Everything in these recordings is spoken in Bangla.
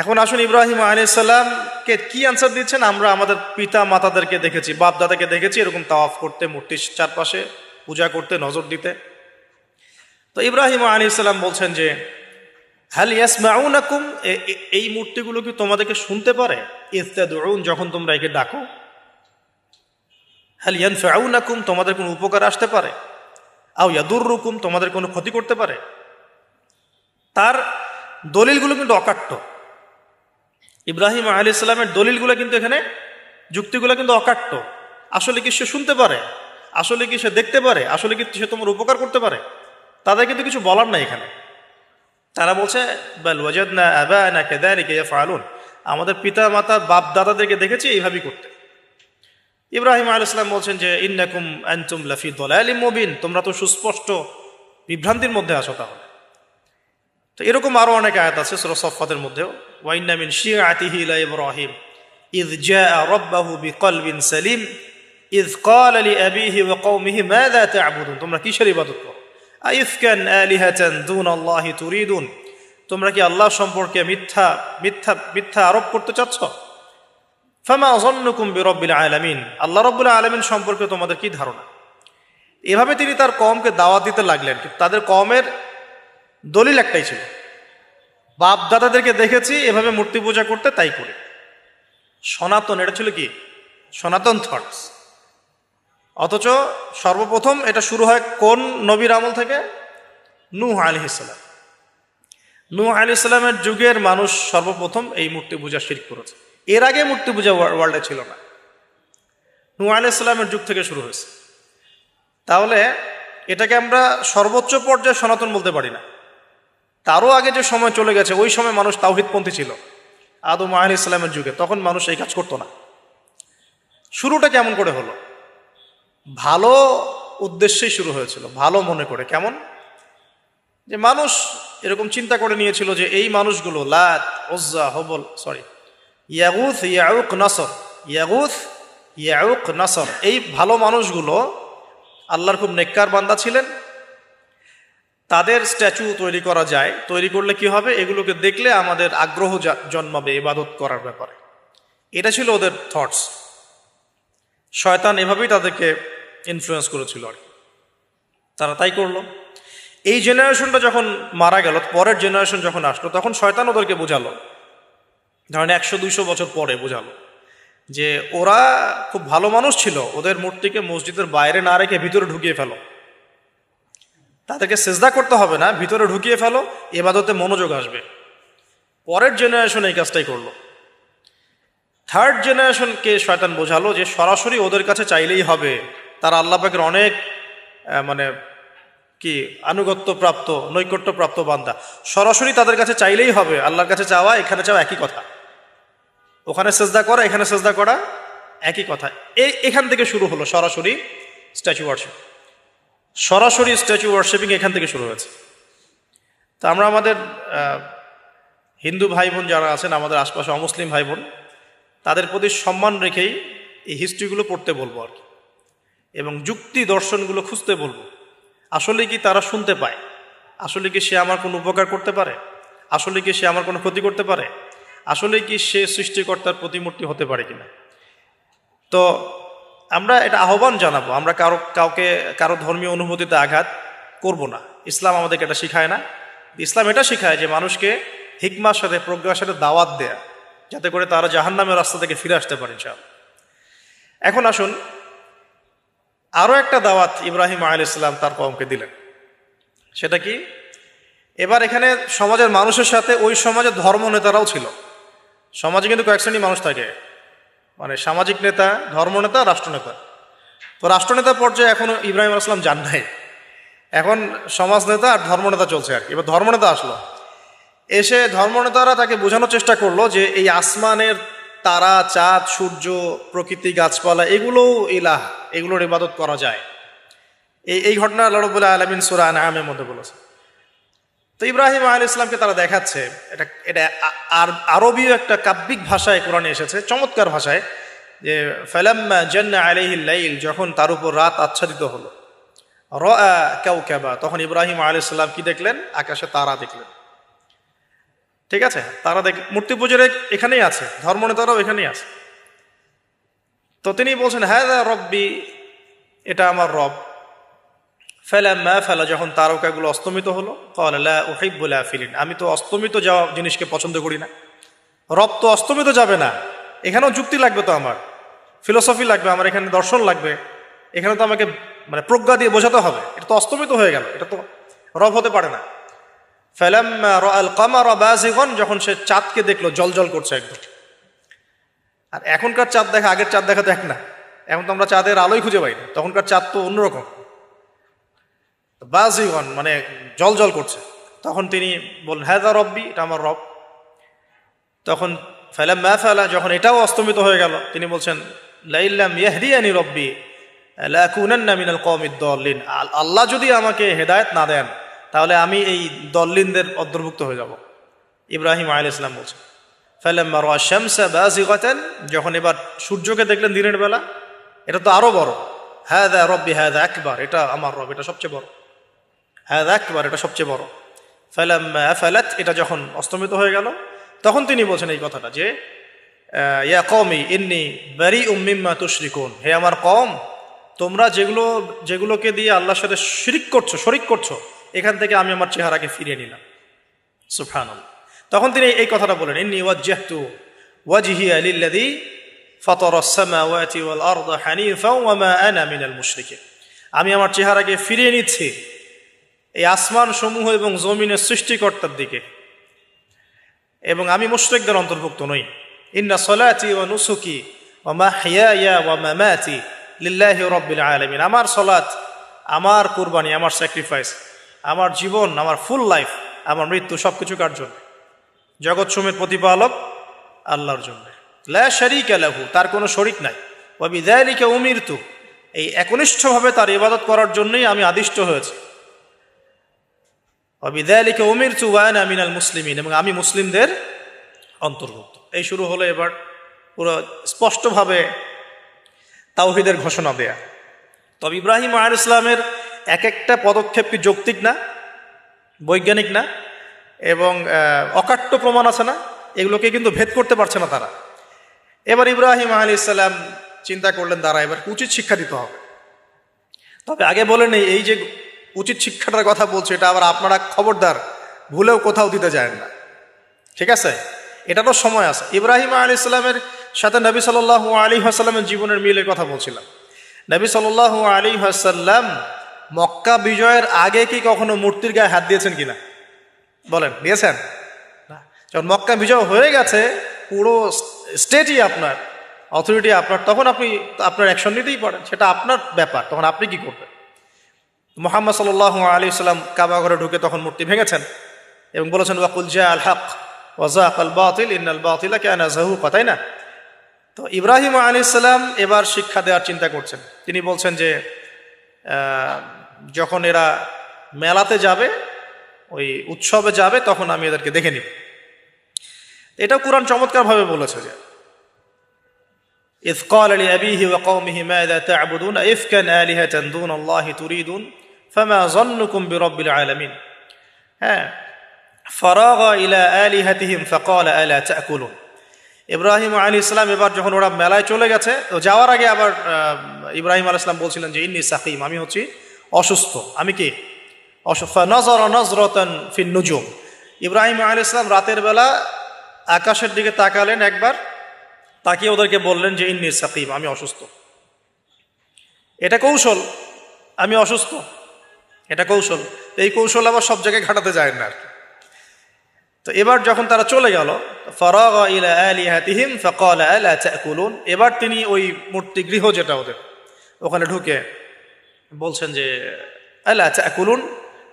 এখন আসুন ইব্রাহিম আলাইহিস সালামকে কি আনসার দিচ্ছেন? আমরা আমাদের পিতা মাতাদেরকে দেখেছি, বাপ দাদাকে দেখেছি এরকম তাওয়াফ করতে, মূর্তির চারপাশে পূজা করতে, নজর দিতে। তো ইব্রাহিম আলাইহিস সালাম বলছেন যে হাল ইয়াসমাউনাকুম, এই মূর্তিগুলো কি তোমাদেরকে শুনতে পারে? ইস্তাদউন, যখন তোমরা একে ডাকো। হাল ইয়ানফাউনাকুম, তোমাদের কোনো উপকার আসতে পারে? আও ইয়াদুররুকুম, তোমাদের কোনো ক্ষতি করতে পারে? তার দলিলগুলো কিন্তু অকাট্য। ইব্রাহিম আলাইহিস সালামের দলিলগুলো কিন্তু এখানে, যুক্তিগুলো কিন্তু অকাট্য। আসলে কি সে শুনতে পারে? আসলে কি সে দেখতে পারে? আসলে কি সে তোমার উপকার করতে পারে? তাদের কিন্তু কিছু বলার নাই এখানে। তারা বলছে বাল ওয়াজাদনা আবানা কাযালিকা ইয়াফআলুন, আমাদের পিতা মাতা বাপ দাদাদেরকে দেখেছি এইভাবেই করতে। ইব্রাহিম আলাইহিস সালাম বলছেন যে ইন্নাকুম আনতুম লাফি দালালিম মুবিন, তোমরা তো সুস্পষ্ট বিভ্রান্তির মধ্যে আছো। তাহলে তো এরকম আরো অনেক আয়াত আছে সূরা সাফফাতের মধ্যেও, ওয়া ইন্না মিন শিআতিহি লা ইব্রাহিম ইয জাআ রাব্বাহু বিকলবিন সালিম ইয ক্বালা লিআবিহি ওয়া কওমিহি মাযা তা'বুদুন, তোমরা কিসের ইবাদত করো? আইফকান আলিহাতান দুনাল্লাহি তুরিদুন, তোমরা কি আল্লাহ সম্পর্কে মিথ্যা মিথ্যা মিথ্যা আরোপ করতে চাচ্ছ? ফামা যান্নুকুম বিরাব্বিল আলামিন, আল্লাহ রাব্বুল আলামিন সম্পর্কে তোমাদের কি ধারণা? এভাবে তিনি তার কওমকে দাওয়াত দিতে লাগলেন। তাদের কওমের দলিল একটাই ছিল, বাপ দাদাদেরকে দেখেছি এভাবে মূর্তি পূজা করতে, তাই করে। সনাতন, এটা ছিল কি সনাতন থটস। অথচ সর্বপ্রথম এটা শুরু হয় কোন নবীর আমল থেকে? নূহ আলাইহিস সালাম। নূহ আলাইহিস সালামের যুগের মানুষ সর্বপ্রথম এই মূর্তি পূজা শিরক করেছে। এর আগে মূর্তি পূজা ওয়ার্ল্ডে ছিল না, নূহ আলাইহিস সালামের যুগ থেকে শুরু হয়েছে। তাহলে এটাকে আমরা সর্বোচ্চ পর্যায়ে সনাতন বলতে পারি না। তারও আগে যে সময় চলে গেছে, ওই সময় মানুষ তাওহীদপন্থী ছিল। আদম আলাইহিস সালামের যুগে তখন মানুষ এই কাজ করতো না। শুরুটা কেমন করে হলো? ভালো উদ্দেশ্যেই শুরু হয়েছিল, ভালো মনে করে। কেমন? যে মানুষ এরকম চিন্তা করে নিয়েছিল যে এই মানুষগুলো লাত, উজ্জা, হবল, ইয়াগুথ, ইয়াউক, নাসর, ইয়াগুথ, ইয়াউক, নাসর, এই ভালো মানুষগুলো আল্লাহর খুব নেককার বান্দা ছিলেন। তাদের স্ট্যাচু তৈরি করা যায়, তৈরি করলে কি হবে? এগুলোকে দেখলে আমাদের আগ্রহ জন্মাবে ইবাদত করার ব্যাপারে। এটা ছিল ওদের থটস। শয়তান এভাবেই তাদেরকে ইনফ্লুয়েন্স করেছিল আর কি। তারা তাই করলো। এই জেনারেশনটা যখন মারা গেল, পরের জেনারেশন যখন আসলো, তখন শয়তান ওদেরকে বোঝালো, ধরেন 100-200 বছর পরে বোঝালো যে ওরা খুব ভালো মানুষ ছিল, ওদের মূর্তিকে মসজিদের বাইরে না রেখে ভিতরে ঢুকিয়ে ফেলো। তাদেরকে সেজদা করতে হবে না, ভিতরে ঢুকিয়ে ফেলো, ইবাদতে মনোযোগ আসবে। পরের জেনারেশন এই কাজটাই করলো। থার্ড জেনারেশনকে শয়তান বোঝালো যে সরাসরি ওদের কাছে চাইলেই হবে, তারা আল্লাহ পাকের অনেক কি আনুগত্য প্রাপ্ত, নৈকট্য প্রাপ্ত বান্দা, সরাসরি তাদের কাছে চাইলেই হবে। আল্লাহর কাছে চাওয়া, এখানে চাওয়া একই কথা, ওখানে সেজদা করা, এখানে সেজদা করা একই কথা। এখান থেকে শুরু হলো সরাসরি স্ট্যাচু ওয়ার্শিপ। সরাসরি স্ট্যাচু ওয়ার্শিপিং এখান থেকে শুরু হয়েছে। তো আমরা আমাদের হিন্দু ভাই বোন যারা আছেন, আমাদের আশপাশে অমুসলিম ভাই বোন, তাদের প্রতি সম্মান রেখেই এই হিস্ট্রিগুলো পড়তে বলবো আর কি, এবং যুক্তি দর্শনগুলো খুঁজতে বলবো। আসলে কি তারা শুনতে পায়? আসলে কি সে আমার কোনো উপকার করতে পারে? আসলে কি সে আমার কোনো ক্ষতি করতে পারে? আসলে কি সে সৃষ্টিকর্তার প্রতিমূর্তি হতে পারে কিনা? তো আমরা এটা আহ্বান জানাবো, আমরা কারো ধর্মীয় অনুভূতিতে আঘাত করব না। ইসলাম আমাদেরকে এটা শিখায় না। ইসলাম এটা শিখায় যে মানুষকে হিকমার সাথে, প্রজ্ঞার সাথে দাওয়াত দেয়া, যাতে করে তারা জাহান্নামের রাস্তা থেকে ফিরে আসতে পারে ইনশাআল্লাহ। এখন আসুন, আরও একটা দাওয়াত ইব্রাহিম আলাইহিস সালাম তার কওমকে দিলেন। সেটা কি? এবার এখানে সমাজের মানুষের সাথে ওই সমাজের ধর্ম নেতারাও ছিল। সমাজে কিন্তু কয়েক শ্রেণী মানুষ থাকে, মানে সামাজিক নেতা, ধর্মনেতা, রাষ্ট্রনেতা। তো রাষ্ট্রনেতা পর্যায়ে এখনো ইব্রাহিম আলাইহিস সালাম যান নাই, এখন সমাজ নেতা আর ধর্মনেতা চলছে আর কি। এবার ধর্মনেতা আসলো, এসে ধর্মনেতারা তাকে বোঝানোর চেষ্টা করলো যে এই আসমানের তারা, চাঁদ, সূর্য, প্রকৃতি, গাছপালা, এগুলোও ইলাহ, এগুলোর ইবাদত করা যায়। এই ঘটনা আল্লাহ রাব্বুল আলামিন সূরা আনআমের মধ্যে বলেছে। তো ইব্রাহিম আলাইহিস সালামকে তারা দেখাচ্ছে, এটা আরবীয় একটা কাব্যিক ভাষায় কোরআনে এসেছে, চমৎকার ভাষায়, যে ফালাম্মা জান্না আলাইহিল লাইল, যখন তার উপর রাত আচ্ছাদিত হলো, রাআ কাওকাবা, তখন ইব্রাহিম আলাইহিস সালাম কি দেখলেন? আকাশে তারা দেখলেন। ঠিক আছে, তারা মূর্তি পূজার এখানেই আছে, ধর্মনেতারাও এখানেই আছে। তো তিনি বলছেন হ্যাঁ রব্বি, এটা আমার রব। ফালাম্মা ফালা, যখন তারকাগুলো অস্তমিত হলো, ক্বালা লা উহিব্বুল আফিলিন, আমি তো অস্তমিত যাওয়া জিনিসকে পছন্দ করি না। রব তো অস্তমিত যাবে না, এখানেও যুক্তি লাগবে, তো আমার ফিলোসফি লাগবে, আমার এখানে দর্শন লাগবে, এখানে তো আমাকে মানে প্রজ্ঞা দিয়ে বোঝাতে হবে, এটা তো অস্তমিত হয়ে গেল, এটা তো রব হতে পারে না। ফালাম্মা রাআল কামারা বাযিগান, যখন সে চাঁদকে দেখলো জলজল করছে একদম। আর এখনকার চাঁদ দেখা আগের চাঁদ দেখা তো এক না, এখন তো আমরা চাঁদের আলোই খুঁজে পাই না, তখনকার চাঁদ তো অন্যরকম। বাযিগান মানে জলজল করছে। তখন তিনি বললেন হাযা রব্বি, এটা আমার রব। তখন ফালাম্মা ফালা, যখন এটাও অস্তমিত হয়ে গেল, তিনি বলছেন লাইল্লাম ইয়াহদিয়ানি রব্বি লাকুনান্না মিনাল কওমিদ দাল্লিন, আল্লাহ যদি আমাকে হেদায়েত না দেন তাহলে আমি এই দল্লিনদের অন্তর্ভুক্ত হয়ে যাব। ইব্রাহিম আলাইহিস সালাম বলছেন ফালাম্মা রাআ শামসা বাযিগাতান, যখন এবার সূর্যকে দেখলেন দিনের বেলা, এটা তো আরো বড়। হাযা রব্বি হাযা আকবার, এটা আমার রব, এটা সবচেয়ে বড়। হাযা আকবার, এটা সবচেয়ে বড়। ফালাম্মা আফালাত, এটা যখন অস্তমিত হয়ে গেল, তখন তিনি বলছেন এই কথাটা যে ইয়া কওমি ইন্নী বারিউম মিম্মা তুশরিকুন, হে আমার কওম, তোমরা যেগুলোকে দিয়ে আল্লাহর সাথে শরিক করছো, এখান থেকে আমি আমার চেহারাকে ফিরিয়ে নিলাম। সুবহানাল্লাহ। তখন তিনি এই কথাটা বলেন ইন্নী ওয়াজ্জাহতু ওয়াজহিয়া লিল্লাযী ফাতারাস সামাওয়াতি ওয়াল আরদা হানিফাও ওয়া মা আনা মিনাল মুশরিকিন, আমি আমার চেহারাকে ফিরিয়ে নিচ্ছি এই আসমান সমূহ এবং জমিনের সৃষ্টিকর্তার দিকে, এবং আমি মুশরিকদের অন্তর্ভুক্ত নই। ইন্না সলাতি ওয়া নুসুকি ওয়া মাহইয়ায়া ওয়া মামাতি লিল্লাহি রাব্বিল আলামিন, আমার সলাত, আমার কুরবানি, আমার স্যাক্রিফাইস, আমার জীবন, আমার ফুল লাইফ, আমার মৃত্যু সবকিছু কার জন্য? জগৎসমূহের প্রতিপালক আল্লাহর জন্য। লা শারীকা লাহু, তার কোনো শরীক নাই। ওয়া বিযালিকা উমিরতু, এই একনিষ্ঠভাবে তার ইবাদত করার জন্যই আমি আদিষ্ট হয়েছি। ওয়া বিযালিকা উমিরতু ওয়া আনা মিনাল মুসলিমিন, এবং আমি মুসলিমদের অন্তর্ভুক্ত। এই শুরু হলো এবার পুরো স্পষ্টভাবে তাওহীদের ঘোষণা দেয়া। তবে ইব্রাহিম আলাইহিস সালামের এক একটা পদক্ষেপ কি যৌক্তিক না, বৈজ্ঞানিক না, এবং অকাট্য প্রমাণ আছে না, এগুলোকে কিন্তু ভেদ করতে পারছে না তারা। এবার ইব্রাহিম আলাইহিস সালাম চিন্তা করলেন তারা এবার উচিত শিক্ষা দিতে হবে। তবে আগে বলে নেই, এই যে উচিত শিক্ষাটার কথা বলছে, এটা আবার আপনারা খবরদার ভুলেও কোথাও দিতে যায় না, ঠিক আছে? এটারও সময় আছে। ইব্রাহিম আলাইহিস সালামের সাথে নবী সাল্লাল্লাহু আলাইহি ওয়াসাল্লামের জীবনের মিলের কথা বলছিলাম। নবী সাল্লাল্লাহু আলাইহি ওয়াসাল্লাম মক্কা বিজয়ের আগে কি কখনো মূর্তির গায়ে হাত দিয়েছেন কিনা বলেন? দিয়েছেন না। যখন মক্কা বিজয় হয়ে গেছে, পুরো স্টেটই আপনার, অথরিটি আপনার, তখন আপনি আপনার অ্যাকশন নিতেই পারেন, সেটা আপনার ব্যাপার, তখন আপনি কি করবেন? মুহাম্মদ সাল্লাল্লাহু আলাইহি ওয়াসাল্লাম কাবা ঘরে ঢুকে তখন মূর্তি ভেঙেছেন এবং বলেছেন ওয়াকুল জাআল হক ওয়া যাকাল বাতিল ইন্নাল বাতিলা কানা যাহুকা, তাই না? তো ইব্রাহিম আলাইহিস সালাম এবার শিক্ষা দেওয়ার চিন্তা করছেন। তিনি বলছেন যে যখন এরা মেলাতে যাবে, ওই উৎসবে যাবে, তখন আমি এদেরকে দেখে নিব। এটা কুরআন চমৎকারভাবে বলেছে যে ইয ক্বালা লিআবিহি ওয়া কওমিহি মাযা তা'বুদুন ইফকান আলিহাতান দুনাল্লাহি তুরিদুন ফামা যান্নুকুম বিরাব্বিল আলামিন। হ্যাঁ, ফারাগা ইলা আলিহাতিহিম ফাকালা আলা তা'কুলুন। ইব্রাহিম আলাইহিস সালাম এবার যখন ওরা মেলায় চলে গেছে, তো যাওয়ার আগে আবার ইব্রাহিম আলাইহিস সালাম বলছিলেন যে ইন্নী সাকিম, আমি হচ্ছি অসুস্থ। আমি কি অসুস্থ? নাযারা নাযরাতান ফিন নুজুম, ইব্রাহিম আলাইহিস সালাম রাতের বেলা আকাশের দিকে তাকালেন একবার, তাকিয়ে ওদেরকে বললেন যে ইন্নী সাকিম, আমি অসুস্থ। এটা কৌশল, আমি অসুস্থ, এটা কৌশল। এই কৌশল আবার সব জায়গায় ঘাটাতে যায় না আর কি। তো এবার যখন তারা চলে গেল, ফারাগা ইলা আলিহাতিহিম ফাকালা আলা তা'কুলুন, এবার তিনি ওই মূর্তি গৃহ যেটা ওদের, ওখানে ঢুকে বলছেন যে আলা তা'কুলুন,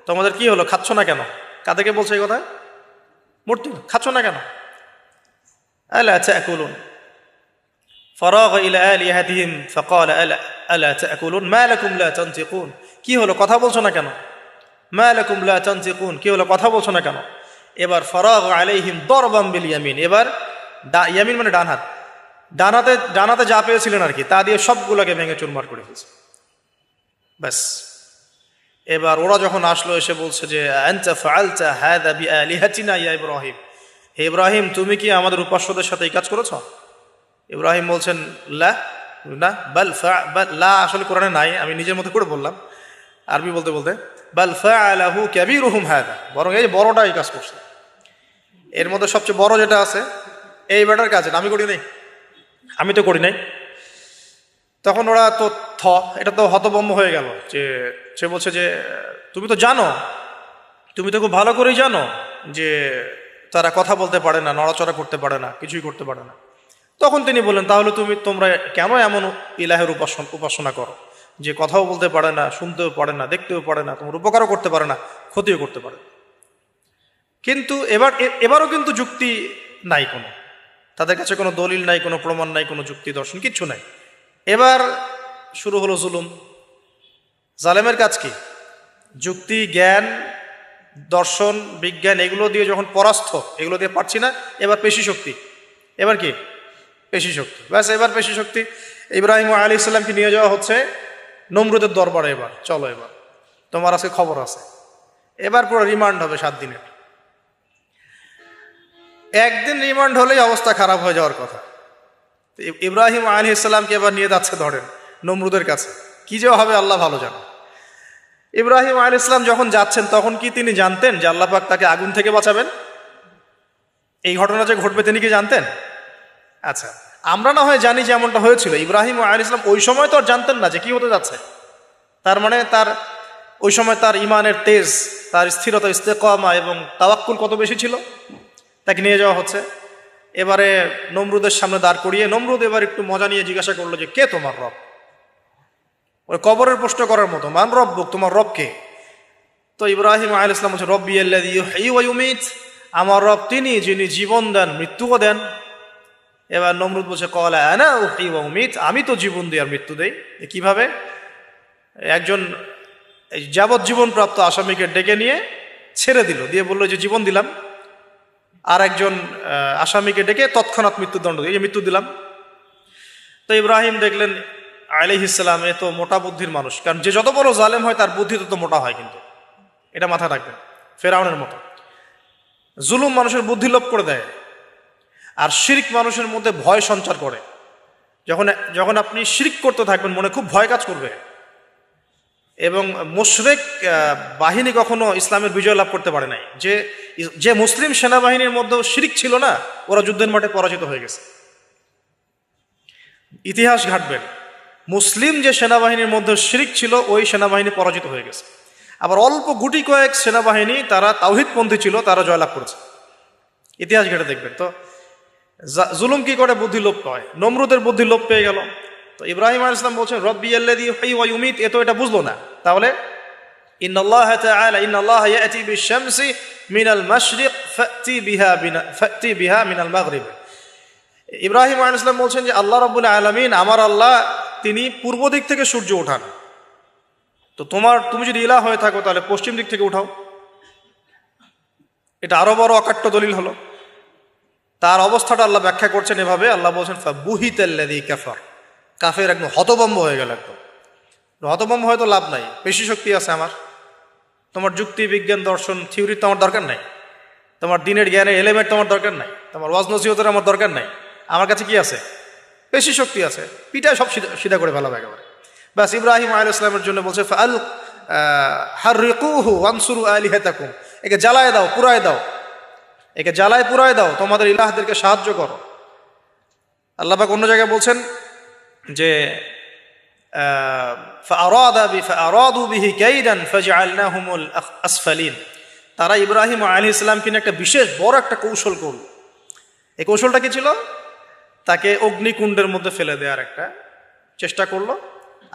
তোমাদের কি হলো, খাচ্ছ না কেন? কাদেরকে বলছে এই কথা? মূর্তি, খাচ্ছ না কেন? আলা তা'কুলুন। ফারাগা ইলা আলিহাতিহিম ফাকালা আলা তা'কুলুন মা লাকুম লা তানতিকুন, কি হলো, কথা বলছো না কেন? মা লাকুম লা তানতিকুন, কি হলো, কথা বলছো না কেন? এবার ফারাগা আলাইহিম দরবাম বিল ইয়ামিন, এবার ইয়ামিন মানে ডান হাত, ডানাতে যা পেয়েছিলেন আর কি, তা দিয়ে সবগুলোকে ভেঙে চুরমার করে ফেলছে। ব্যাস, এবার ওরা যখন আসলো এসে বলছে যে আনতা ফাআলতা হাযা বিআলিহাতিনা ইয়া ইব্রাহিম, হে ইব্রাহিম, তুমি কি আমাদের উপাস্যদের সাথে এই কাজ করেছ? ইব্রাহিম বলছেন লা, না, লা আসলে কোরআনে নাই, আমি নিজের মতো করে বললাম আরবি বলতে বলতে। বাল ফাআলাহু কাবীরুহুম হাযা, বরং এই বড়টা এই কাজ করছে। এর মধ্যে সবচেয়ে বড় যেটা আছে এই বেটার কাজ, আমি করি নাই, আমি তো করি নাই। তখন ওরা তো এটা তো হতভম্ব হয়ে গেল, যে সে বলছে যে তুমি তো জানো, তুমি তো খুব ভালো করেই জানো যে তারা কথা বলতে পারে না, নড়াচড়া করতে পারে না, কিছুই করতে পারে না। তখন তিনি বললেন, তাহলে তোমরা কেন এমন ইলাহের উপাসনা করো যে কথাও বলতে পারে না, শুনতেও পারে না, দেখতেও পারে না, তোমার উপকারও করতে পারে না, ক্ষতিও করতে পারে। কিন্তু এবারও কিন্তু যুক্তি নাই কোনো, তাদের কাছে কোনো দলিল নাই, কোনো প্রমাণ নাই, কোনো যুক্তি দর্শন কিচ্ছু নাই। এবার শুরু হলো জুলুম। জালেমের কাজ কি? যুক্তি, জ্ঞান, দর্শন, বিজ্ঞান এগুলো দিয়ে যখন পরাস্ত, এগুলো দিয়ে পারছি না, এবার পেশি শক্তি। এবার কি? পেশি শক্তি। ব্যাস, এবার পেশি শক্তি। ইব্রাহিম আলাইহিস সালামকে নিয়ে যাওয়া হচ্ছে নমরুদের দরবারে। এবার চলো, এবার তোমার আজকে খবর আছে। এবার পুরো রিমান্ড হবে 7 দিনের। একদিন রিমান্ড হলেই অবস্থা খারাপ হয়ে যাওয়ার কথা। ইব্রাহিম আলাইহিস সালামকে এবার নিয়ে যাচ্ছে ধরেন নমরুদের কাছে। কি যে হবে আল্লাহ ভালো জানে। ইব্রাহিম আলাইহিস সালাম যখন যাচ্ছেন তখন কি তিনি জানতেন যে আল্লাহ পাক তাকে আগুন থেকে বাঁচাবেন? এই ঘটনা যে ঘটবে তিনি কি জানতেন? আচ্ছা, আমরা না হয় জানি যে এমনটা হয়েছিল। ইব্রাহিম আলাইহিস সালাম ওই সময় তো আর জানতেন না যে কি হতে যাচ্ছে। তার মানে তার ওই সময় তার ইমানের তেজ, তার স্থিরতা, ইস্তেকামা এবং তাওয়াক্কুল কত বেশি ছিল। তাকে নিয়ে যাওয়া হচ্ছে। এবারে নমরুদের সামনে দাঁড় করিয়ে নমরুদ এবার একটু মজা নিয়ে জিজ্ঞাসা করলো যে কে তোমার রব? ওই কবরের প্রশ্ন করার মতো, মান রব্বুক, তোমার রব কে? তো ইব্রাহিম আলাইহিস সালাম বলছে রব্বি আল্লাযী ইউহয়ী ওয়া ইউমীত, আমার রব তিনি যিনি জীবন দেন, মৃত্যুও দেন। এবার নমরুদ বলছে ক্বালা আনা উহয়ী ওয়া উমীত, আমি তো জীবন দিই আর মৃত্যু দেই। কিভাবে? একজন যাবজ্জীবন প্রাপ্ত আসামিকে ডেকে নিয়ে ছেড়ে দিল, দিয়ে বললো যে জীবন দিলাম। আর একজন আসামিকে ডেকে তৎক্ষণাৎ মৃত্যুদণ্ড দিয়ে মৃত্যু দিলাম। তো ইব্রাহিম দেখলেন আলাইহিস সালাম এ তো মোটা বুদ্ধির মানুষ, কারণ যে যত বড় জালেম হয় তার বুদ্ধি তত মোটা হয়, কিন্তু এটা মাথায় রাখবেন। ফেরাউনের মতো জুলুম মানুষের বুদ্ধি লোপ করে দেয়, আর শিরক মানুষের মধ্যে ভয় সঞ্চার করে। যখন আপনি শিরক করতে থাকবেন মনে খুব ভয় কাজ করবে। এবং মুশরিক বাহিনী কখনো ইসলামের বিজয় লাভ করতে পারে নাই। যে মুসলিম সেনাবাহিনীর মধ্যেও শিরক ছিল না, ওরা যুদ্ধের মাঠে পরাজিত হয়ে গেছে। ইতিহাস ঘাটবেন, মুসলিম যে সেনাবাহিনীর মধ্যে শিরক ছিল ওই সেনাবাহিনী পরাজিত হয়ে গেছে। আবার অল্প গুটি কয়েক সেনাবাহিনী তারা তাওহীদপন্থী ছিল, তারা জয়লাভ করেছে। ইতিহাস ঘেটে দেখবেন। তো জুলুম কি করে? বুদ্ধি লোপ পায়। নমরুদের বুদ্ধি লোপ পেয়ে গেল। তো ইব্রাহিম আলাইহিস সালাম বলছেন রব্বি আল্লাযী ইউহয়ী ওয়া ইউমীত, এ তো এটা বুঝলো না। তাহলে ইন্নাল্লাহ তাআলা ইন্নাল্লাহ ইয়াতি বিশ-শামসি মিনাল মাশরিক ফাতি বিহা মিনাল মাগরিব। ইব্রাহিম আলাইহিস সালাম বলছেন যে আল্লাহ রাব্বুল আলামিন, আমার আল্লাহ, তিনি পূর্ব দিক থেকে সূর্য ওঠান। তো তুমি যদি ইলাহ হয়ে থাকো তাহলে পশ্চিম দিক থেকে উঠাও। এটা আরো বড় অকাট্য দলিল হলো। তার অবস্থাটা আল্লাহ ব্যাখ্যা করছেন এভাবে। আল্লাহ বলছেন ফাবুহিতাল্লাযী কাফার, কাফের একদম হতভম্ব হয়ে গেল। একদম হতভম্ব হয়তো লাভ নাই, পেশি শক্তি আছে আমার। তোমার যুক্তি, বিজ্ঞান, দর্শন, থিওরি তো আমার দরকার নাই। তোমার দিনের জ্ঞানের এলিমেন্ট তোমার দরকার নাই। তোমার ওয়াজ নসিহতের আমার দরকার নাই। আমার কাছে কি আছে? পেশি শক্তি আছে। পিঠায় সব সিধা করে ফেলাবে একেবারে। ব্যাস, ইব্রাহিম আলাইহিস সালামের জন্য বলছে ফাল হাররিকুহু ওয়ানসুরু আলিহাতাকুম, একে জ্বালায় দাও, পুরায় দাও, একে জ্বালায় পুরায় দাও, তোমাদের ইলাহদেরকে সাহায্য করো। আল্লাহ পাক অন্য জায়গায় বলছেন যে ফাআরাদু বিহি কাইদান ফাজআলনাহুমুল আসফালিন, তারা ইব্রাহিম আলাইহিস সালামকে নিয়ে একটা বিশেষ বড় একটা কৌশল করল। এই কৌশলটা কি ছিল? তাকে অগ্নিকুণ্ডের মধ্যে ফেলে দেওয়ার একটা চেষ্টা করলো।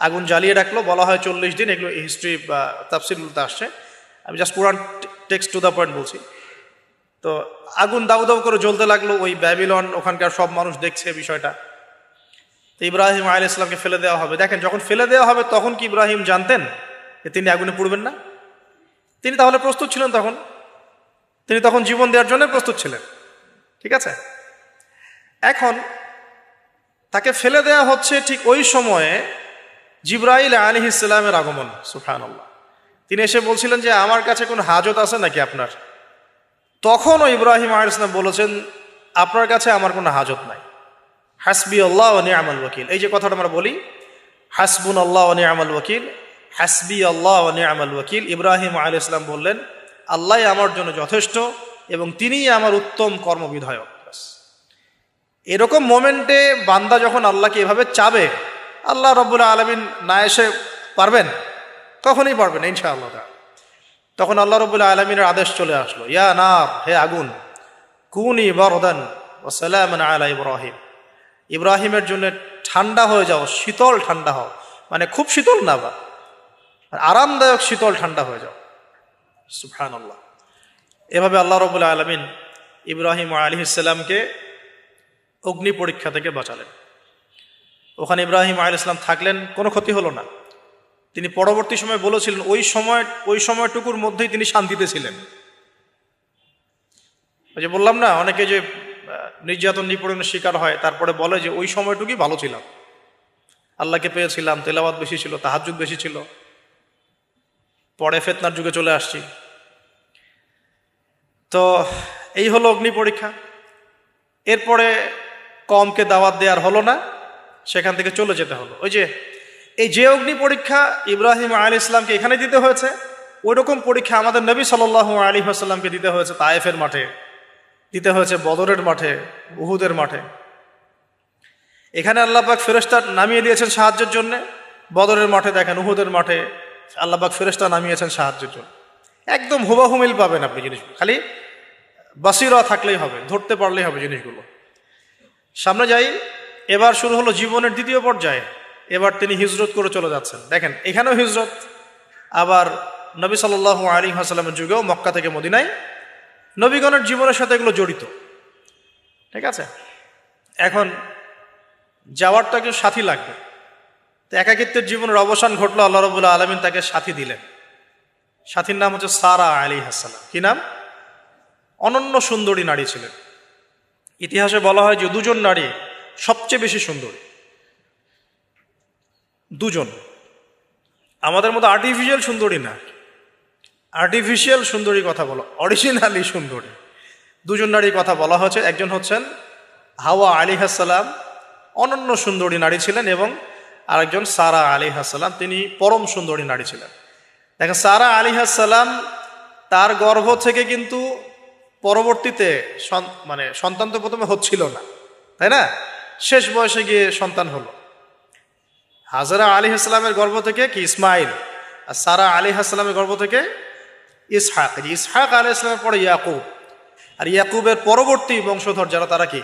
আগুন জ্বালিয়ে রাখলো, বলা হয় 40 দিন। এগুলো হিস্ট্রি বা তাফসীরগুলোতে আসছে, আমি জাস্ট পুরান টেক্সট টু দ্য পয়েন্ট বলছি। তো আগুন দাউ দাউ করে জ্বলতে লাগলো। ওই ব্যাবিলন, ওখানকার সব মানুষ দেখছে বিষয়টা। তো ইব্রাহিম আলাইহিস সালামকে ফেলে দেওয়া হবে। দেখেন, যখন ফেলে দেওয়া হবে তখন কি ইব্রাহিম জানতেন যে তিনি আগুনে পুড়বেন না? তিনি তাহলে প্রস্তুত ছিলেন। তিনি তখন জীবন দেওয়ার জন্য প্রস্তুত ছিলেন। ঠিক আছে। এখন তাকে ফেলে দেওয়া হচ্ছে, ঠিক ওই সময়ে জিবরাইল আলাইহিস সালামের আগমন। সুবহানাল্লাহ। তিনি এসে বলছিলেন যে আমার কাছে কোনো হাজত আছে নাকি আপনার? তখনও ইব্রাহিম আলাইহিস সালাম বলেছেন, আপনার কাছে আমার কোনো হাজত নাই, হাসবি আল্লাহ ওয়া নি'মাল ওয়াকিল। এই যে কথাটা আমরা বলি, হাসবুন আল্লাহ ওয়া নি'মাল ওয়াকিল, হাসবি আল্লাহ ওয়া নি'মাল ওয়াকিল। ইব্রাহিম আলাইহিস সালাম বললেন, আল্লাহই আমার জন্য যথেষ্ট এবং তিনিই আমার উত্তম কর্মবিধায়ক। এরকম মোমেন্টে বান্দা যখন আল্লাহকে এভাবে চাবে, আল্লাহ রাব্বুল আলামিন না এসে পারবেন? কখনই পারবেন ইনশাআল্লাহ। তখন আল্লাহ রাব্বুল আলামিনের আদেশ চলে আসলো, ইয়া নার, হে আগুন, কুনি বারদান ওয়া সালামান আলা ইব্রাহিম, ইব্রাহিমের জন্য ঠান্ডা হয়ে যাও, শীতল ঠান্ডা হও, মানে খুব শীতল না, বা আরামদায়ক শীতল ঠান্ডা হয়ে যাও। সুবহানাল্লাহ। এভাবে আল্লাহ রাব্বুল আলামিন ইব্রাহিম আলাইহিস সালামকে অগ্নি পরীক্ষা থেকে বাঁচালেন। ওখানে ইব্রাহিম আলাইহিস সালাম থাকলেন, কোনো ক্ষতি হলো না। তিনি পরবর্তী সময় বলেছিলেন, ওই সময়টুকুর মধ্যেই তিনি শান্তিতে ছিলেন। ওই যে বললাম না, অনেকে যে নির্যাতন নিপীড়নের শিকার হয়, তারপরে বলে যে ওই সময়টুকুই ভালো ছিলাম, আল্লাহকে পেয়েছিলাম, তেলাওয়াত বেশি ছিল, তাহাজ্জুদ বেশি ছিল, পরে ফিতনার যুগে চলে আসছি। তো এই হলো অগ্নি পরীক্ষা। এরপরে কওমকে দাওয়াত দেওয়ার হলো না, সেখান থেকে চলে যেতে হলো। ওই যে যে অগ্নি পরীক্ষা ইব্রাহিম আলাইহিস সালামকে এখানে দিতে হয়েছে, ওই রকম পরীক্ষা আমাদের নবী সাল্লাল্লাহু আলাইহি ওয়াসাল্লামকে দিতে হয়েছে তায়েফের মাঠে, দিতে হয়েছে বদরের মাঠে, উহুদের মাঠে। এখানে আল্লাহ পাক ফেরেশতা নামিয়ে দিয়েছেন সাহায্যের জন্য, বদরের মাঠে দেখেন, উহুদের মাঠে আল্লাহ পাক ফেরেশতা নামিয়েছেন সাহায্যের জন্য। একদম হুবাহু মিল পাবেন আপনি জিনিসগুলো, খালি বাসিরা থাকলেই হবে, ধরতে পারলেই হবে জিনিসগুলো। সামনে যাই, এবার শুরু হলো জীবনের দ্বিতীয় পর্যায়ে। এবার তিনি হিজরত করে চলে যাচ্ছেন। দেখেন এখানেও হিজরত, আবার নবী সাল্লাল্লাহু আলাইহি ওয়াসাল্লামের যুগেও মক্কা থেকে মদিনায় নবীগণের জীবনের সাথে এগুলো জড়িত। ঠিক আছে, এখন যাওয়ার তো একজন সাথী লাগবে। তো একাকিত্বের জীবনের অবসান ঘটলো, আল্লাহ রাব্বুল আলামিন তাকে সাথী দিলেন। সাথীর নাম হচ্ছে সারা আলাইহিস সালাম। কি নাম? অনন্য সুন্দরী নারী ছিলেন। ইতিহাসে বলা হয় যে দুজন নারী সবচেয়ে বেশি সুন্দরী, দুজন। আমাদের মতো আর্টিফিশিয়াল সুন্দরী না, আর্টিফিশিয়াল সুন্দরী কথা বলো, অরিজিনালি সুন্দরী দুজন নারীর কথা বলা হয়েছে। একজন হচ্ছেন হাওয়া আলাইহিস সালাম, অনন্য সুন্দরী নারী ছিলেন, এবং আরেকজন সারা আলাইহিস সালাম, তিনি পরম সুন্দরী নারী ছিলেন। দেখেন সারা আলাইহিস সালাম, তার গর্ভ থেকে কিন্তু পরবর্তীতে মানে সন্তান তো প্রথমে হচ্ছিল না, তাই না? শেষ বয়সে গিয়ে সন্তান হলো। হাজরা আলাইহিস সালামের গর্ভ থেকে কি ইসমাইল, আর সারা আলাইহিস সালামের গর্ভ থেকে ইসহাক। ইসহাক আলাইহিস সালামের পরে ইয়াকুব, আর ইয়াকুবের পরবর্তী বংশধর যারা, তারা কি?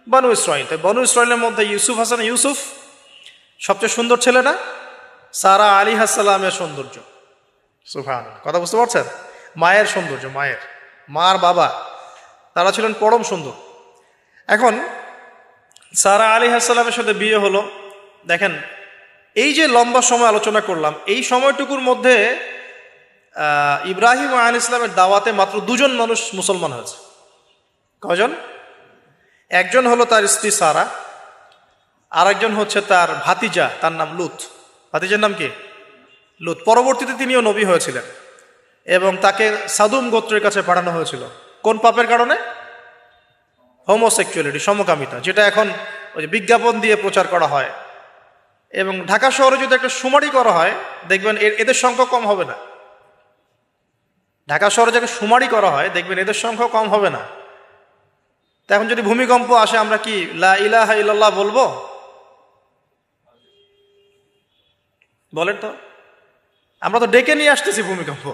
বনু ইসরাইল। তাই বনু ইসরাইলের মধ্যে ইউসুফ হাসান, ইউসুফ সবচেয়ে সুন্দর ছেলে না? সারা আলাইহিস সালামের সৌন্দর্য, সুবহানাল্লাহ, কথা বুঝতে পারছেন? মায়ের সৌন্দর্য, মার বাবা, তারা ছিলেন পরম সুন্দর। এখন সারা আলাইহিস সালামের সাথে বিয়ে হলো। দেখেন এই যে লম্বা সময় আলোচনা করলাম, এই সময়টুকুর মধ্যে ইব্রাহিম আলাইহিস সালামের দাওয়াতে মাত্র দুজন মানুষ মুসলমান হয়েছে। কয়জন? একজন হলো তার স্ত্রী সারা, আর একজন হচ্ছে তার ভাতিজা, তার নাম লুত। ভাতিজার নাম কি? লুত। পরবর্তীতে তিনিও নবী হয়েছিলেন, এবং তাকে সাদুম গোত্রের কাছে পাঠানো হয়েছিল। কোন পাপের কারণে? হোমোসেক্সুয়ালিটি, সমকামিতা, যেটা এখন ওই যে বিজ্ঞাপন দিয়ে প্রচার করা হয়। এবং ঢাকা শহরে যদি একটা শুমারি করা হয়, দেখবেন এদের সংখ্যা কম হবে না। ঢাকা শহরে যাকে শুমারি করা হয়, দেখবেন এদের সংখ্যা কম হবে না। তো এখন যদি ভূমিকম্প আসে, আমরা কি লা ইলাহা ইল্লাল্লাহ বলবো? বলেন তো, আমরা তো ডেকে নিয়ে আসতেছি ভূমিকম্প,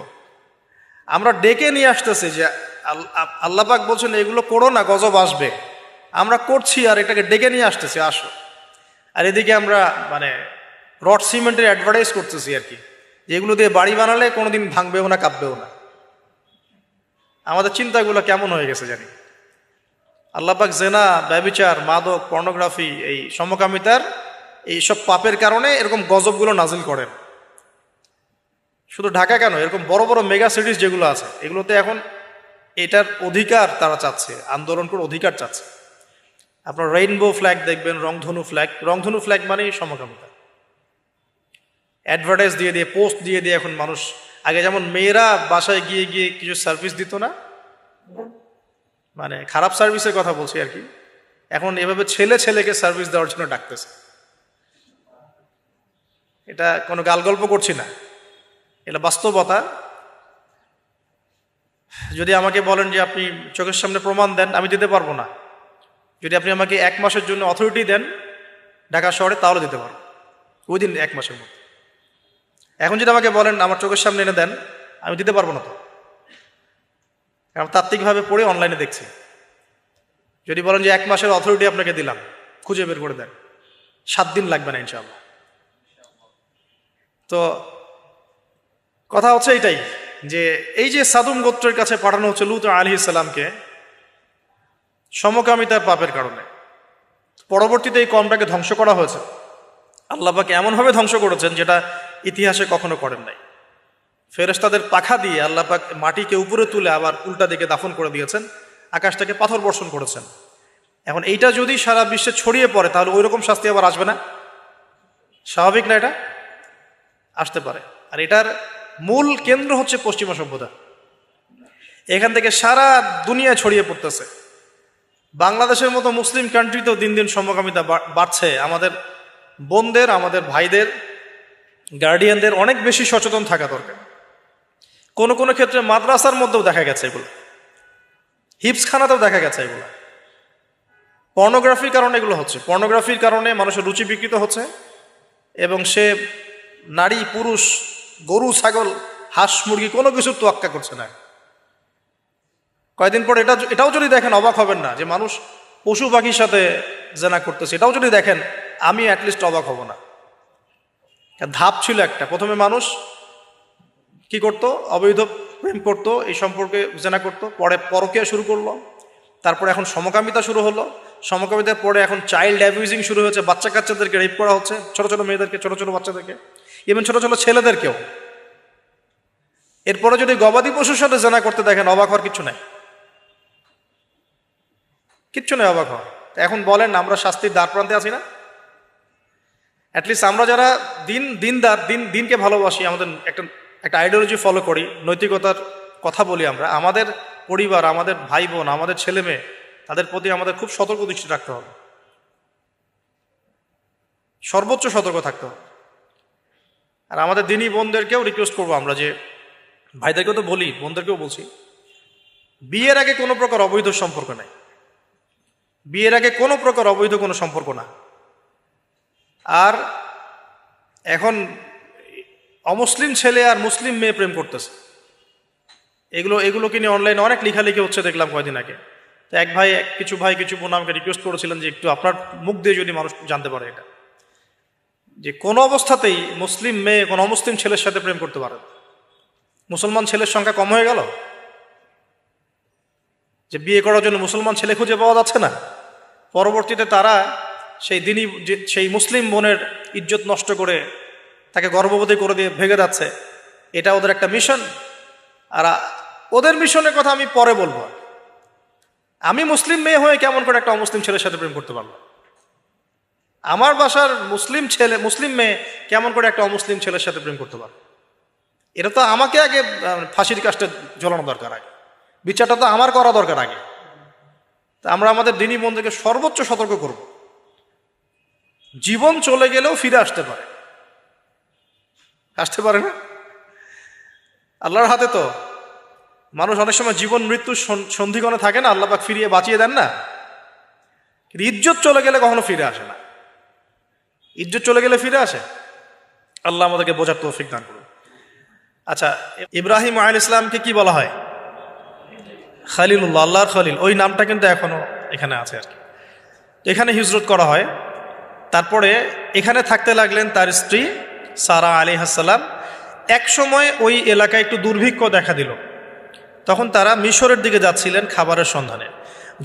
আমরা ডেকে নিয়ে আসতেছি যে আল্লাহ পাক বলছেন এগুলো করো না, গজব আসবে। আমরা করছি আর এটাকে ডেকে নিয়ে আসতেছি, আসো। আর এদিকে আমরা মানে রড সিমেন্টের অ্যাডভার্টাইজ করতেছি আর কি, যে এগুলো দিয়ে বাড়ি বানালে কোনোদিন ভাঙবেও না, কাঁপবেও না। আমাদের চিন্তাগুলো কেমন হয়ে গেছে জানি। আল্লাহ পাক জেনা, ব্যভিচার, মাদক, পর্নোগ্রাফি, এই সমকামিতার এইসব পাপের কারণে এরকম গজবগুলো নাজিল করেন। শুধু ঢাকা কেন, এরকম বড় বড় মেগা সিটিজ যেগুলো আছে, এগুলোতে এখন এটার অধিকার তারা চাচ্ছে, আন্দোলন করে অধিকার চাচ্ছে। আপনার রেইনবো ফ্ল্যাগ দেখবেন, রংধনু ফ্ল্যাগ। রংধনু ফ্ল্যাগ মানেই সমকামিতা। অ্যাডভার্টাইজ দিয়ে দিয়ে, পোস্ট দিয়ে দিয়ে এখন মানুষ, আগে যেমন মেয়েরা বাসায় গিয়ে গিয়ে কিছু সার্ভিস দিত না, মানে খারাপ সার্ভিসের কথা বলছি আর কি। এখন এভাবে ছেলে ছেলেকে সার্ভিস দেওয়ার জন্য ডাকতেছে। এটা কোনো গাল গল্প করছি না, এটা বাস্তবতা। যদি আমাকে বলেন যে আপনি চোখের সামনে প্রমাণ দেন, আমি দিতে পারবো না। যদি আপনি আমাকে 1 মাসের জন্য অথরিটি দেন ঢাকা শহরে, তাহলে দিতে পারবো উইদিন 1 মাসের মধ্যে। এখন যদি আমাকে বলেন আমার চোখের সামনে এনে দেন, আমি দিতে পারবো না তো, কারণ তাত্ত্বিকভাবে পড়ে অনলাইনে দেখছি। যদি বলেন যে 1 মাসের অথরিটি আপনাকে দিলাম, খুঁজে বের করে দেন, 7 দিন লাগবে না ইনশাআল্লাহ। তো কথা হচ্ছে এইটাই, যে এই যে সাদুম গোত্রের কাছে পাঠানো হচ্ছে লূত আলাইহিস সালামকে সমকামিতার পাপের কারণে, পরবর্তীতে এই কওমটাকে ধ্বংস করা হয়েছে। আল্লাহ পাক এমনভাবে ধ্বংস করেছেন যেটা ইতিহাসে কখনো করেন নাই। ফেরেশতাদের পাখা দিয়ে আল্লাহ পাক মাটিকে উপরে তুলে আবার উল্টা দিকে দাফন করে দিয়েছেন, আকাশ থেকে পাথর বর্ষণ করেছেন। এখন এইটা যদি সারা বিশ্বে ছড়িয়ে পড়ে, তাহলে ওই রকম শাস্তি আবার আসবে না? স্বাভাবিক না? এটা আসতে পারে। আর এটার মূল কেন্দ্র হচ্ছে পশ্চিমা সভ্যতা। এখান থেকে সারা দুনিয়া ছড়িয়ে পড়তেছে। বাংলাদেশের মতো মুসলিম কান্ট্রিতেও দিন দিন সমকামিতা বাড়ছে। আমাদের বোনদের, আমাদের ভাইদের, গার্ডিয়ানদের অনেক বেশি সচেতন থাকা দরকার। কোনো কোনো ক্ষেত্রে মাদ্রাসার মধ্যেও দেখা গেছে এগুলো, হিপসখানাতেও দেখা গেছে এগুলো। পর্নোগ্রাফির কারণে এগুলো হচ্ছে। পর্নোগ্রাফির কারণে মানুষের রুচি বিকৃত হচ্ছে, এবং সে নারী পুরুষ, গরু ছাগল, হাঁস মুরগি কোনো কিছুর তোয়াক্কা করছে না। কয়েকদিন পর এটাও যদি দেখেন অবাক হবেন না যে মানুষ পশু পাখির সাথে জেনা করতেছে। এটাও যদি দেখেন, আমি অ্যাটলিস্ট অবাক হব না। ধাপ ছিল একটা, প্রথমে মানুষ কি করত? অবৈধ প্রেম করত, এই সম্পর্কে জেনা করত, পরে পরকীয়া শুরু করলো, তারপরে এখন সমকামিতা শুরু হলো, সমকামিতার পরে এখন চাইল্ড অ্যাবিউজিং শুরু হয়েছে, বাচ্চা কাচ্চাদেরকে রেপ করা হচ্ছে, ছোট ছোট মেয়েদেরকে, ছোট ছোট বাচ্চাদেরকে, ইভেন ছোট ছোট ছেলেদেরকেও। এরপরে যদি গবাদি পশুর সাথে জেনা করতে দেখেন, অবাক হওয়ার কিছু নাই, কিচ্ছু নেই অবাক হওয়া। এখন বলেন আমরা শাস্তির দ্বার প্রান্তে আছি না? অ্যাটলিস্ট আমরা যারা দিনদার, দিনকে ভালোবাসি, আমাদের একটা আইডিওলজি ফলো করি, নৈতিকতার কথা বলি, আমরা আমাদের পরিবার, আমাদের ভাই বোন, আমাদের ছেলে মেয়ে, তাদের প্রতি আমাদের খুব সতর্ক দৃষ্টি রাখতে হবে, সর্বোচ্চ সতর্ক থাকতে হবে। আর আমাদের দিনী বোনদেরকেও রিকোয়েস্ট করবো আমরা, যে ভাইদেরকেও তো বলি, বোনদেরকেও বলছি, বিয়ের আগে কোনো প্রকার অবৈধ সম্পর্ক নাই। বিয়ের আগে কোনো প্রকার অবৈধ কোনো সম্পর্ক না। আর এখন অমুসলিম ছেলে আর মুসলিম মেয়ে প্রেম করতেছে, এগুলোকে নিয়ে অনলাইনে অনেক লেখালেখি হচ্ছে, দেখলাম কয়দিন আগে। তো কিছু বোন আমাকে রিকোয়েস্ট করেছিলেন যে একটু আপনার মুখ দিয়ে যদি মানুষ জানতে পারে এটা, যে কোনো অবস্থাতেই মুসলিম মেয়ে কোনো অমুসলিম ছেলের সাথে প্রেম করতে পারে। মুসলমান ছেলের সংখ্যা কম হয়ে গেল, যে বিয়ে করার জন্য মুসলমান ছেলে খুঁজে পাওয়া যাচ্ছে না। পরবর্তীতে তারা সেই মুসলিম বোনের ইজ্জত নষ্ট করে তাকে গর্ভবতী করে দিয়ে ভেঙে যাচ্ছে। এটা ওদের একটা মিশন। আর ওদের মিশনের কথা আমি পরে বলবো। আমি মুসলিম মেয়ে হয়ে কেমন করে একটা অমুসলিম ছেলের সাথে প্রেম করতে পারলাম? আমার বাসার মুসলিম মেয়ে কেমন করে একটা অমুসলিম ছেলের সাথে প্রেম করতে পারবে? এটা তো আমাকে আগে ফাঁসির কাজটা ঝোলানো দরকার, আগে বিচারটা তো আমার করা দরকার আগে। তা আমরা আমাদের দিনী বন্ধুকে সর্বোচ্চ সতর্ক করব। জীবন চলে গেলেও ফিরে আসতে পারে না? আল্লাহর হাতে তো। মানুষ অনেক সময় জীবন মৃত্যু সন্ধিক্ষণে থাকে না, আল্লাহ পাক ফিরিয়ে বাঁচিয়ে দেন না। কিন্তু ইজ্জত চলে গেলে কখনো ফিরে আসে না। ইজ্জত চলে গেলে ফিরে আসে? আল্লাহ আমাদেরকে বোঝার তৌফিক দান করুন। আচ্ছা, ইব্রাহিম আলাইহিস সালামকে কি বলা হয়? খালিলুল্লাহ, আল্লাহর খলিল। ওই নামটা কিন্তু এখনো এখানে আছে আর কি। এখানে হিজরত করা হয়। তারপরে এখানে থাকতে লাগলেন তার স্ত্রী সারা আলাইহিস সালাম। এক সময় ওই এলাকায় একটু দুর্ভিক্ষ দেখা দিল। তখন তারা মিশরের দিকে যাচ্ছিলেন খাবারের সন্ধানে।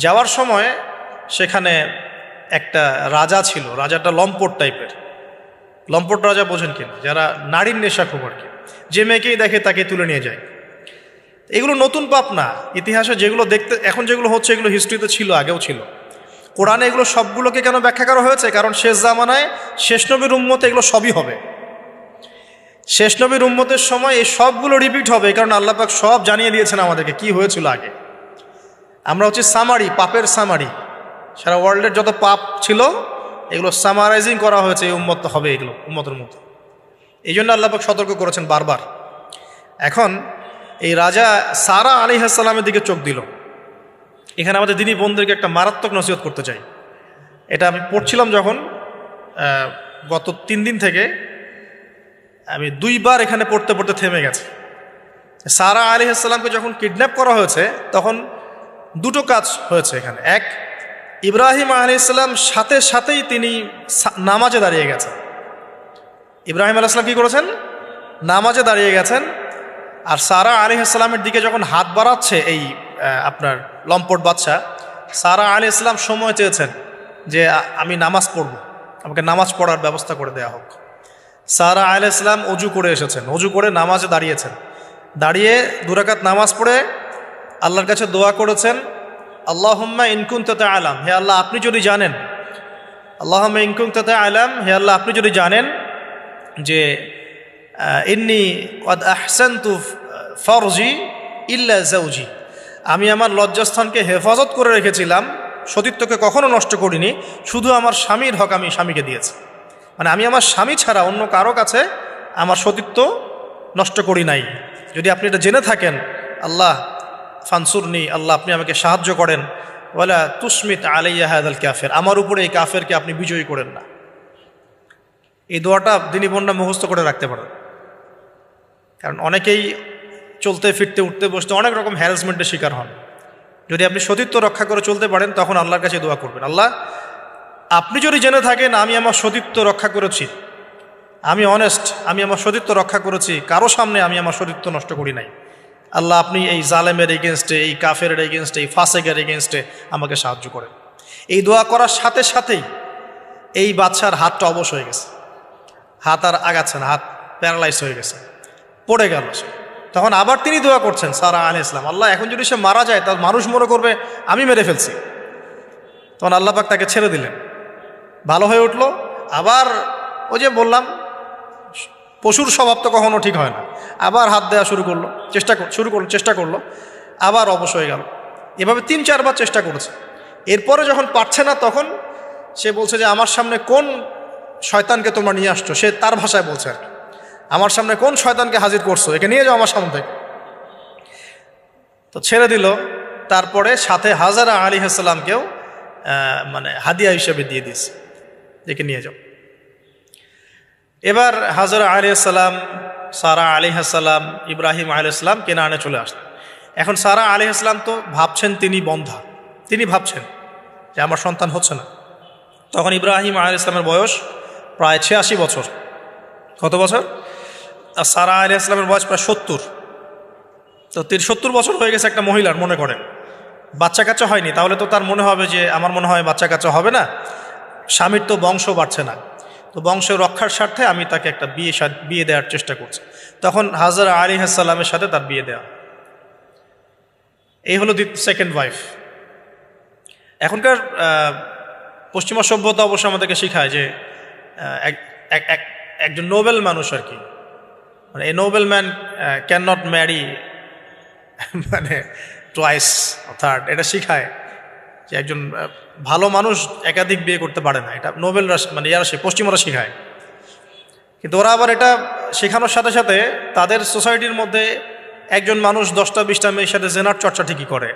যাওয়ার সময় সেখানে একটা রাজা ছিল। রাজাটা লম্পট টাইপের। লম্পট রাজা বোঝেন কিনা? যারা নারীর নেশা খুব আর কি, যে মেয়েকেই দেখে তাকে তুলে নিয়ে যায়। এগুলো নতুন পাপ না। ইতিহাসে যেগুলো দেখতে এখন যেগুলো হচ্ছে, এগুলো হিস্ট্রিতে ছিল, আগেও ছিল। কোরআনে এগুলো সবগুলোকে কেন ব্যাখ্যা করা হয়েছে? কারণ শেষ জামানায় শেষ নবীর উম্মতে এগুলো সবই হবে। শেষ নবীর উম্মতের সময় এই সবগুলো রিপিট হবে, কারণ আল্লাহ পাক সব জানিয়ে দিয়েছেন আমাদেরকে কি হয়েছিল আগে। আমরা হচ্ছে সামারি, পাপের সামারি। সারা ওয়ার্ল্ডের যত পাপ ছিল এগুলো সামারাইজিং করা হয়েছে, এই উম্মত হবে এগুলো উম্মতের মতো। এই জন্য আল্লাহ পাক সতর্ক করেছেন বারবার। এখন এই রাজা সারা আলাইহিস সালামের দিকে চোখ দিল। এখানে আমাদের দিনী বোনদেরকে একটা মারাত্মক নসিহত করতে চাই। এটা আমি পড়ছিলাম যখন গত 3 দিন থেকে, আমি 2 বার এখানে পড়তে পড়তে থেমে গেছে। সারা আলাইহিস সালামকে যখন কিডন্যাপ করা হয়েছে তখন 2টো কাজ হয়েছে এখানে। এক, ইব্রাহিম আলাইহিস সালাম সাথে সাথেই তিনি নামাজে দাঁড়িয়ে গেছেন। ইব্রাহিম আলাইহিস সালাম কি করেছেন? নামাজে দাঁড়িয়ে গেছেন। আর সারা আলাইহিস সালামের দিকে যখন হাত বাড়াচ্ছে এই আপনার লম্পট বাদশা, সারা আলাইহিস সালাম সময় চেয়েছেন যে আমি নামাজ পড়ব, আমাকে নামাজ পড়ার ব্যবস্থা করে দেয়া হোক। সারা আলাইহিস সালাম অজু করে এসেছেন, অজু করে নামাজে দাঁড়িয়েছেন। দাঁড়িয়ে 2 রাকাত নামাজ পড়ে আল্লাহর কাছে দোয়া করেছেন, আল্লাহুম্মা ইন কুনতা তা'লাম, হে আল্লাহ আপনি যদি জানেন, আল্লাহুম্মা ইন কুনতা তা'লাম, হে আল্লাহ আপনি যদি জানেন যে ইন্নী ক্বাদ আহসানতু ফারজি ইল্লা যাওজি, আমি আমার লজ্জাস্থানকে হেফাজত করে রেখেছিলাম, সতীত্বকে কখনো নষ্ট করিনি, শুধু আমার স্বামীর হক আমি স্বামীকে দিয়েছি। মানে আমি আমার স্বামী ছাড়া অন্য কারো কাছে আমার সতীত্ব নষ্ট করি নাই। যদি আপনি এটা জেনে থাকেন, আল্লাহ ফানসুরনি, আল্লাহ আপনি আমাকে সাহায্য করেন, ওয়ালা তুসমিত আলাইয়া হাযাল কাফির, আমার উপরে এই কাফেরকে আপনি বিজয়ী করেন না। এই দোয়াটা দিনী বোনরা মুখস্থ করে রাখতে পারেন, কারণ অনেকেই চলতে ফিরতে উঠতে বসতে অনেক রকম হ্যারাসমেন্টের শিকার হন। যদি আপনি সতীত্ব রক্ষা করে চলতে পারেন তখন আল্লাহর কাছে দোয়া করবেন, আল্লাহ আপনি যদি জেনে থাকেন আমি আমার সতীত্ব রক্ষা করেছি, আমি অনেস্ট, আমি আমার সতীত্ব রক্ষা করেছি, কারো সামনে আমি আমার সতীত্ব নষ্ট করি নাই, আল্লাহ আপনি এই জালেমের এগেনস্টে, এই কাফের এগেনস্টে, এই ফাসেকের এগেনস্টে আমাকে সাহায্য করেন। এই দোয়া করার সাথে সাথেই এই বাদশার হাতটা অবশ হয়ে গেছে, হাত আর আগাচ্ছে না, হাত প্যারালাইজ হয়ে গেছে, পড়ে গেল সে। তখন আবার তিনি দোয়া করছেন সারা আলাইহিস সালাম, আল্লাহ এখন যদি সে মারা যায় তার মানুষ মনে করবে আমি মেরে ফেলছি। তখন আল্লাহ পাক তাকে ছেড়ে দিলেন, ভালো হয়ে উঠলো। আবার ওই যে বললাম পশুর স্বভাব তো কখনো ঠিক হয় না, আবার হাত দেওয়া চেষ্টা করলো, আবার অবশ হয়ে গেল। এভাবে 3-4 বার চেষ্টা করেছে। এরপরে যখন পারছে না তখন সে বলছে যে আমার সামনে কোন শয়তানকে তোমরা নিয়ে আসছো, সে তার ভাষায় বলছে আর কি, আমার সামনে কোন শয়তানকে হাজির করছো, একে নিয়ে যাও আমার সামনে থেকে। তো ছেড়ে দিল। তারপরে সাথে হাজারা আলাইহিস সালামকেও মানে হাদিয়া হিসেবে দিয়ে দিয়েছে, একে নিয়ে যাও। এবার হাজরা আলাইহিস সালাম, সারা আলাইহিস সালাম, ইব্রাহিম আলাইহিস সালাম কেনানে চলে আসলেন। এখন সারা আলাইহিস সালাম তো ভাবছেন তিনি বন্ধা, তিনি ভাবছেন যে আমার সন্তান হচ্ছে না। তখন ইব্রাহিম আলাইহিস সালামের বয়স প্রায় 86 বছর। কত বছর? আর সারা আলাইহিস সালামের বয়স প্রায় 70। তো 70 বছর হয়ে গেছে একটা মহিলার, মনে করেন বাচ্চা কাচ্চা হয়নি, তাহলে তো তার মনে হবে যে আমার মনে হয় বাচ্চা কাচ্চা হবে না, স্বামীর তো বংশ বাড়ছে না, তো বংশ রক্ষার স্বার্থে আমি তাকে একটা বিয়ে দেওয়ার চেষ্টা করছি। তখন হাজরা আলাইহিস সালামের সাথে তার বিয়ে দেওয়া। এই হলো সেকেন্ড ওয়াইফ। এখনকার পশ্চিমা সভ্যতা অবশ্য আমাদেরকে শেখায় যে একজন নোবেল মানুষ আর কি, মানে a noble man can not marry মানে টুয়াইস থার্ড, এটা শিখায় যে একজন ভালো মানুষ একাধিক বিয়ে করতে পারে না। এটা নোবেলরা মানে পশ্চিমরা শেখায়। কিন্তু ওরা আবার এটা শেখানোর সাথে সাথে তাদের সোসাইটির মধ্যে একজন মানুষ 10টা-20টা মেয়ের সাথে জেনার চর্চা ঠিকই করে,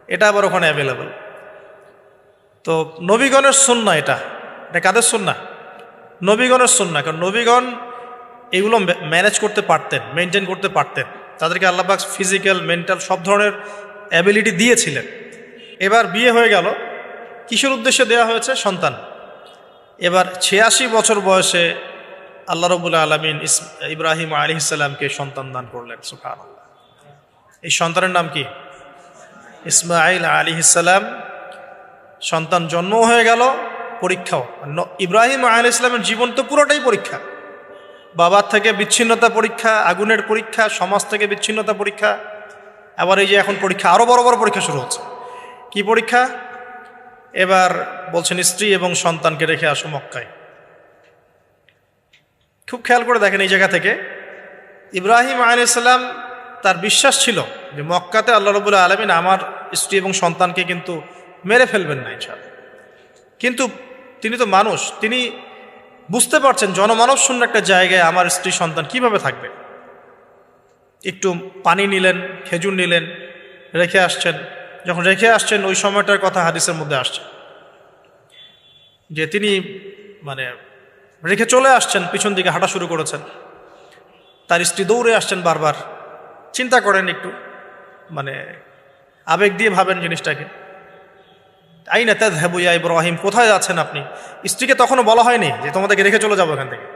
এটা আবার ওখানে অ্যাভেলেবল। তো নবীগণের সুন্নাহ, এটা কাদের সুন্নাহ? নবীগণের সুন্নাহ। কারণ নবীগণ এগুলো ম্যানেজ করতে পারতেন, মেনটেন করতে পারতেন, তাদেরকে আল্লাহ পাক ফিজিক্যাল, মেন্টাল সব ধরনের অ্যাবিলিটি দিয়েছিলেন। এবার বিয়ে হয়ে গেল, কিসের উদ্দেশ্যে দেওয়া হয়েছে? সন্তান। এবার 86 বছর বয়সে আল্লাহ রাব্বুল আলামিন ইব্রাহিম আলাইহিস সালামকে সন্তান দান করলেন। সুবহানাল্লাহ। এই সন্তানের নাম কি? ইসমাঈল আলাইহিস সালাম। সন্তান জন্ম হয়ে গেল, পরীক্ষাও। ইব্রাহিম আলাইহিস সালামের জীবন তো পুরোটাই পরীক্ষা। বাবার থেকে বিচ্ছিন্নতা পরীক্ষা, আগুনের পরীক্ষা, সমাজ থেকে বিচ্ছিন্নতা পরীক্ষা, আবার এই যে এখন পরীক্ষা, আরো বড় বড় পরীক্ষা শুরু হচ্ছে। কি পরীক্ষা? এবার বলছেন স্ত্রী এবং সন্তানকে রেখে আসো মক্কায়। খুব খেয়াল করে দেখেন, এই জায়গা থেকে ইব্রাহিম আলাইহিস সালাম তার বিশ্বাস ছিল যে মক্কাতে আল্লাহ রাব্বুল আলামিন আমার স্ত্রী এবং সন্তানকে কিন্তু মেরে ফেলবেন না ইনশাআল্লাহ। কিন্তু তিনি তো মানুষ, তিনি বুঝতে পারছেন জনমানব শূন্য একটা জায়গায় আমার স্ত্রী সন্তান কিভাবে থাকবে। একটু পানি নিলেন, খেজুর নিলেন, রেখে আসছেন। যখন রেখে আসছেন ওই সময়টার কথা হাদিসের মধ্যে আসছে যে তিনি মানে রেখে চলে আসছেন, পিছন দিকে হাঁটা শুরু করেছেন, তার স্ত্রী দৌড়ে আসছেন বারবার। চিন্তা করেন একটু, মানে আবেগ দিয়ে ভাবেন জিনিসটাকে। আইনা তাযহাবু ইয়া ইব্রাহিম, কোথায় যাচ্ছেন আপনি? স্ত্রীকে তখনও বলা হয়নি যে তোমাদেরকে রেখে চলে যাবো এখান থেকে।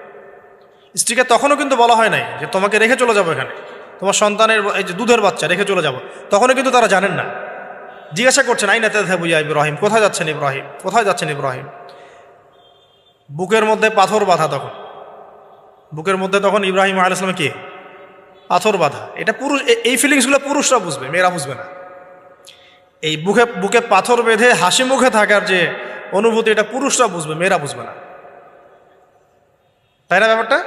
স্ত্রীকে তখনও কিন্তু বলা হয় নাই যে তোমাকে রেখে চলে যাবো এখানে, তোমার সন্তানের এই যে দুধের বাচ্চা রেখে চলে যাবো, তখনও কিন্তু তারা জানেন না। জিজ্ঞাসা করছেন আইনা তাযহাবু ইয়া ইব্রাহিম, কোথায় যাচ্ছেন ইব্রাহিম, কোথায় যাচ্ছেন ইব্রাহিম? বুকের মধ্যে পাথর বাঁধা, তখন বুকের মধ্যে তখন ইব্রাহিম আলাইহিস সালাম কে পাথর বাঁধা। এটা পুরুষ, এই ফিলিংসগুলো পুরুষরা বুঝবে, মেয়েরা বুঝবে না। এই বুকে বুকে পাথর বেঁধে হাসি মুখে থাকার যে অনুভূতি, এটা পুরুষরা বুঝবে, মেয়েরা বুঝবে না, তাই না ব্যাপারটা?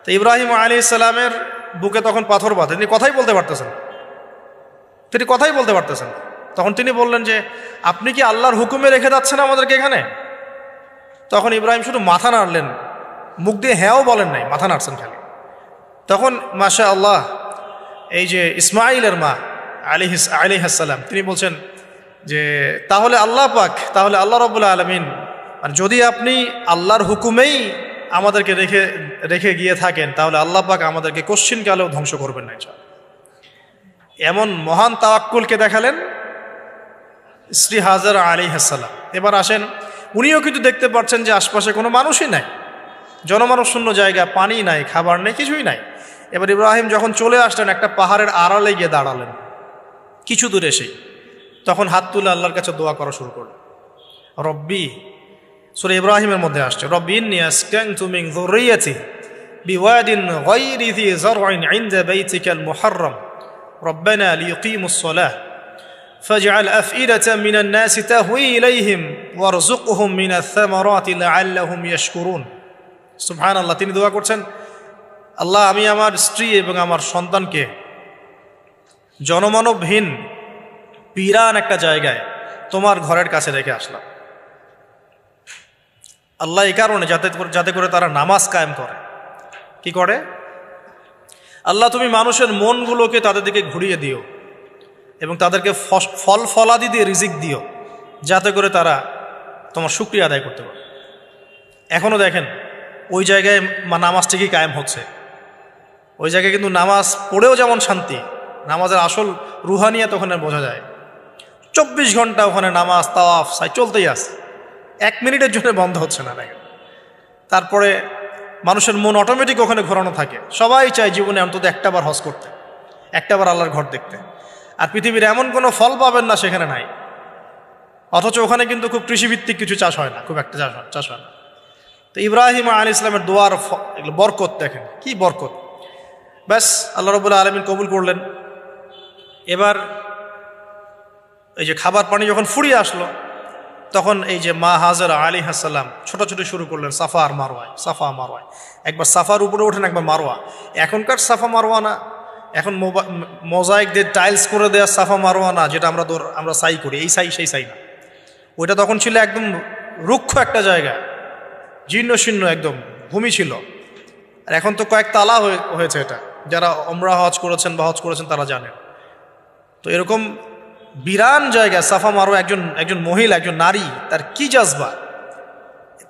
তো ইব্রাহিম আলাইহিস সালামের বুকে তখন পাথর বাঁধে, তিনি কথাই বলতে পারতেছেন, তখন তিনি বললেন যে আপনি কি আল্লাহর হুকুমে রেখে যাচ্ছেন আমাদেরকে এখানে? তখন ইব্রাহিম শুধু মাথা নাড়লেন, মুখ দিয়ে হ্যাঁও বলেন নাই, মাথা নাড়ছেন খালি। তখন মাশা আল্লাহ, এই যে ইসমাইলের মা আলাইহিস সালাম, তিনি বলছেন যে তাহলে আল্লাহ পাক, তাহলে আল্লাহ রাব্বুল আলামিন, আর যদি আপনি আল্লাহর হুকুমেই আমাদেরকে রেখে গিয়ে থাকেন, তাহলে আল্লাহ পাক আমাদেরকে কশ্চিনকালেও ধ্বংস করবেন না। এমন মহান তাওয়াক্কুলকে দেখালেন স্ত্রী হাজারা আলাইহিস সালাম। এবার আসেন, উনিও কিন্তু দেখতে পাচ্ছেন যে আশপাশে কোনো মানুষই নাই, জনমানব শূন্য জায়গা, পানি নাই, খাবার নেই, কিছুই নাই। এবার ইব্রাহিম যখন চলে আসলেন, একটা পাহাড়ের আড়ালে গিয়ে দাঁড়ালেন কিছু দূরে এসে, তখন হাত তুলে আল্লাহর কাছে দোয়া করা শুরু করলেন। রব্বি, সূরা ইব্রাহিমের মধ্যে আসছে, রব্বি ইন্নী আসকানতু মিন যুররিয়্যাতি বিওয়াদিন গায়রি যি যার'ইন ইনদা বাইতিকাল মুহাররম রব্বানা লিয়ুকিমুস সালাহ ফাজআল আফইদাতাম মিনান নাসি তাহওয়ি ইলাইহিম ওয়ারযুকহুম মিনাথ থামারাতি লাআল্লাহুম ইয়াশকুরুন। সুবহানাল্লাহ, তিনি দোয়া করছেন, আল্লাহ আমি আমার স্ত্রী এবং আমার সন্তানকে জনমানবহীন বিরান একটা জায়গায় তোমার ঘরের কাছে রেখে আসলাম। আল্লাহ এই কারণে যাতে করে তারা নামাজ কায়েম করে। কি করে? আল্লাহ তুমি মানুষের মনগুলোকে তাদের দিকে ঘুরিয়ে দিও এবং তাদেরকে ফলাদি দিয়ে রিজিক দিও, যাতে করে তারা তোমার শুকরিয়া আদায় করতে পারে। এখনও দেখেন ওই জায়গায় নামাজ ঠিকই কায়েম হচ্ছে। ওই জায়গায় কিন্তু নামাজ পড়েও যেমন শান্তি, নামাজের আসল রুহানিয়াত ওখানে বোঝা যায়। 24 ঘন্টা ওখানে নামাজ, তাওয়াফ, সাই চলতেই আছে, 1 মিনিটের জন্য বন্ধ হচ্ছে না। দেখেন, তারপরে মানুষের মন অটোমেটিক ওখানে ঘোরানো থাকে। সবাই চায় জীবনে অন্তত একটাবার হজ করতে, একটাবার আল্লাহর ঘর দেখতে। আর পৃথিবীর এমন কোনো ফল পাবেন না সেখানে নাই। অথচ ওখানে কিন্তু খুব কৃষিভিত্তিক কিছু চাষ হয় না, খুব একটা চাষ হয় না। তো ইব্রাহিম আলাইহিস সালামের দোয়ার বরকত দেখেন, কি বরকত! ব্যাস আল্লাহ রাব্বুল আলামিন কবুল করলেন। এবার এই যে খাবার পানি যখন ফুরিয়ে আসলো, তখন এই যে মা হাজরা আলাইহিস সালাম ছোটাছুটি শুরু করলেন সাফা আর মারওয়ায়, সাফা মারওয়ায়। একবার সাফার উপরে ওঠেন, একবার মারওয়া। এখনকার সাফা মারওয়া না, এখন মোজাইক দিয়ে টাইলস করে দেওয়া সাফা মারওয়া না, যেটা আমরা সাই করি, এই সাই সেই সাই না। ওইটা তখন ছিল একদম রুক্ষ একটা জায়গা, জীর্ণ শীর্ণ একদম ভূমি ছিল। আর এখন তো কয়েক তালা হয়েছে। এটা যারা ওমরা হজ করেছেন বা হজ করেছেন তারা জানেন। তো এরকম বিরান জায়গা সাফা মারওয়া, একজন মহিলা, একজন নারী, তার কি জাজবা!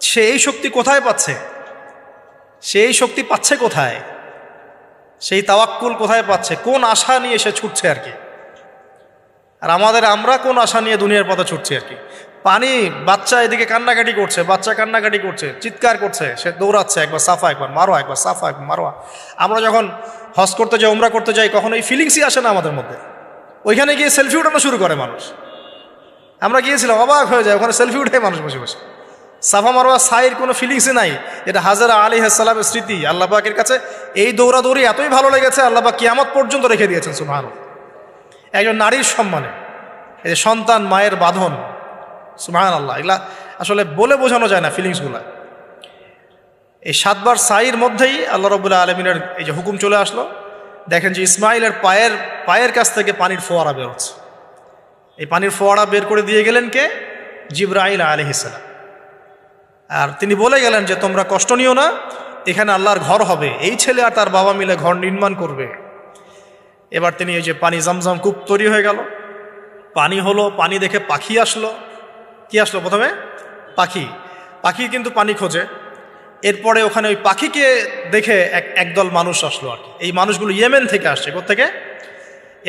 সে এই শক্তি কোথায় পাচ্ছে? কোথায়? সেই তাওয়াক্কুল কোথায় পাচ্ছে? কোন আশা নিয়ে সে ছুটছে আর কি? আর আমরা কোন আশা নিয়ে দুনিয়ার পথে ছুটছি আর কি? পানি, বাচ্চা এদিকে কান্নাকাটি করছে, চিৎকার করছে, সে দৌড়াচ্ছে, একবার সাফা একবার মারোয়া, একবার সাফা একবার মারোয়া। আমরা যখন হজ করতে যাই, উমরা করতে যাই, কখনো এই ফিলিংসই আসে না আমাদের মধ্যে। ওইখানে গিয়ে সেলফি উঠানো শুরু করে মানুষ। আমরা গিয়েছিলাম, অবাক হয়ে যায়, ওখানে সেলফি উঠে মানুষ বসে বসে। সাফা মারওয়া সাইয়ের কোনো ফিলিংসই নাই। এটা হাজরা আলাইহিস সালামের স্মৃতি। আল্লাহ পাকের কাছে এই দৌড়াদৌড়ি এতই ভালো লেগেছে, আল্লাহ পাক কিয়ামত পর্যন্ত রেখে দিয়েছেন। সুবহানাল্লাহ। একজন নারীর সম্মানে এই যে সন্তান, মায়ের বাঁধন, সুবহানাল্লাহ, এগুলা আসলে বলে বোঝানো যায় না ফিলিংসগুলা। এই 7 বার সাইয়ের মধ্যেই আল্লাহ রাব্বুল আলামিনের এই যে হুকুম চলে আসলো। দেখেন যে ইসমাইলের পায়ের কাছ থেকে পানির ফোয়ারা বেরোচ্ছে। এই পানির ফোয়ারা বের করে দিয়ে গেলেন কে? জিবরাইল আলাইহিস সালাম। আর তিনি বলে গেলেন যে তোমরা কষ্ট নিও না, এখানে আল্লাহর ঘর হবে, এই ছেলে আর তার বাবা মিলে ঘর নির্মাণ করবে। এবার তিনি এই যে পানি জমজম কূপ তৈরি হয়ে গেল, পানি হলো, পানি দেখে পাখি আসলো। কি আসলো প্রথমে? পাখি। পাখি কিন্তু পানি খোঁজে। এরপরে ওখানে ওই পাখিকে দেখে একদল মানুষ আসলো আর কি। এই মানুষগুলো ইয়েমেন থেকে আসছে, কোত্থেকে?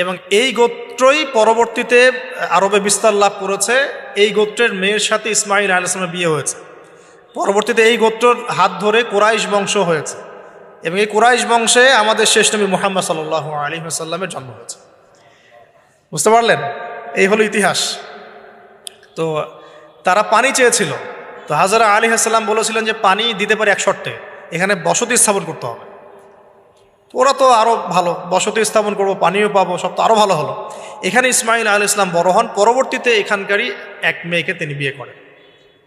এবং এই গোত্রই পরবর্তীতে আরবে বিস্তার লাভ করেছে। এই গোত্রের মেয়ের সাথে ইসমাইল আলাইহিস সালামের বিয়ে হয়েছে। পরবর্তীতে এই গোত্রর হাত ধরে কুরাইশ বংশ হয়েছে, এবং এই কুরাইশ বংশে আমাদের শেষ নবী মুহাম্মদ সাল্লাল্লাহু আলাইহি ওয়াসাল্লামের জন্ম হয়েছে। বুঝতে পারলেন? এই হলো ইতিহাস। তো তারা পানি চেয়েছিল, তো হাজরা আলাইহিস সালাম বলেছিলেন যে পানি দিতে পারে এক শর্তে, এখানে বসতি স্থাপন করতে হবে। ওরা তো আরও ভালো, বসতি স্থাপন করবো, পানিও পাবো, সব তো আরও ভালো হলো। এখানে ইসমাইল আলাইহিস সালাম বড় হন, পরবর্তীতে এখানকারই এক মেয়েকে তিনি বিয়ে করেন,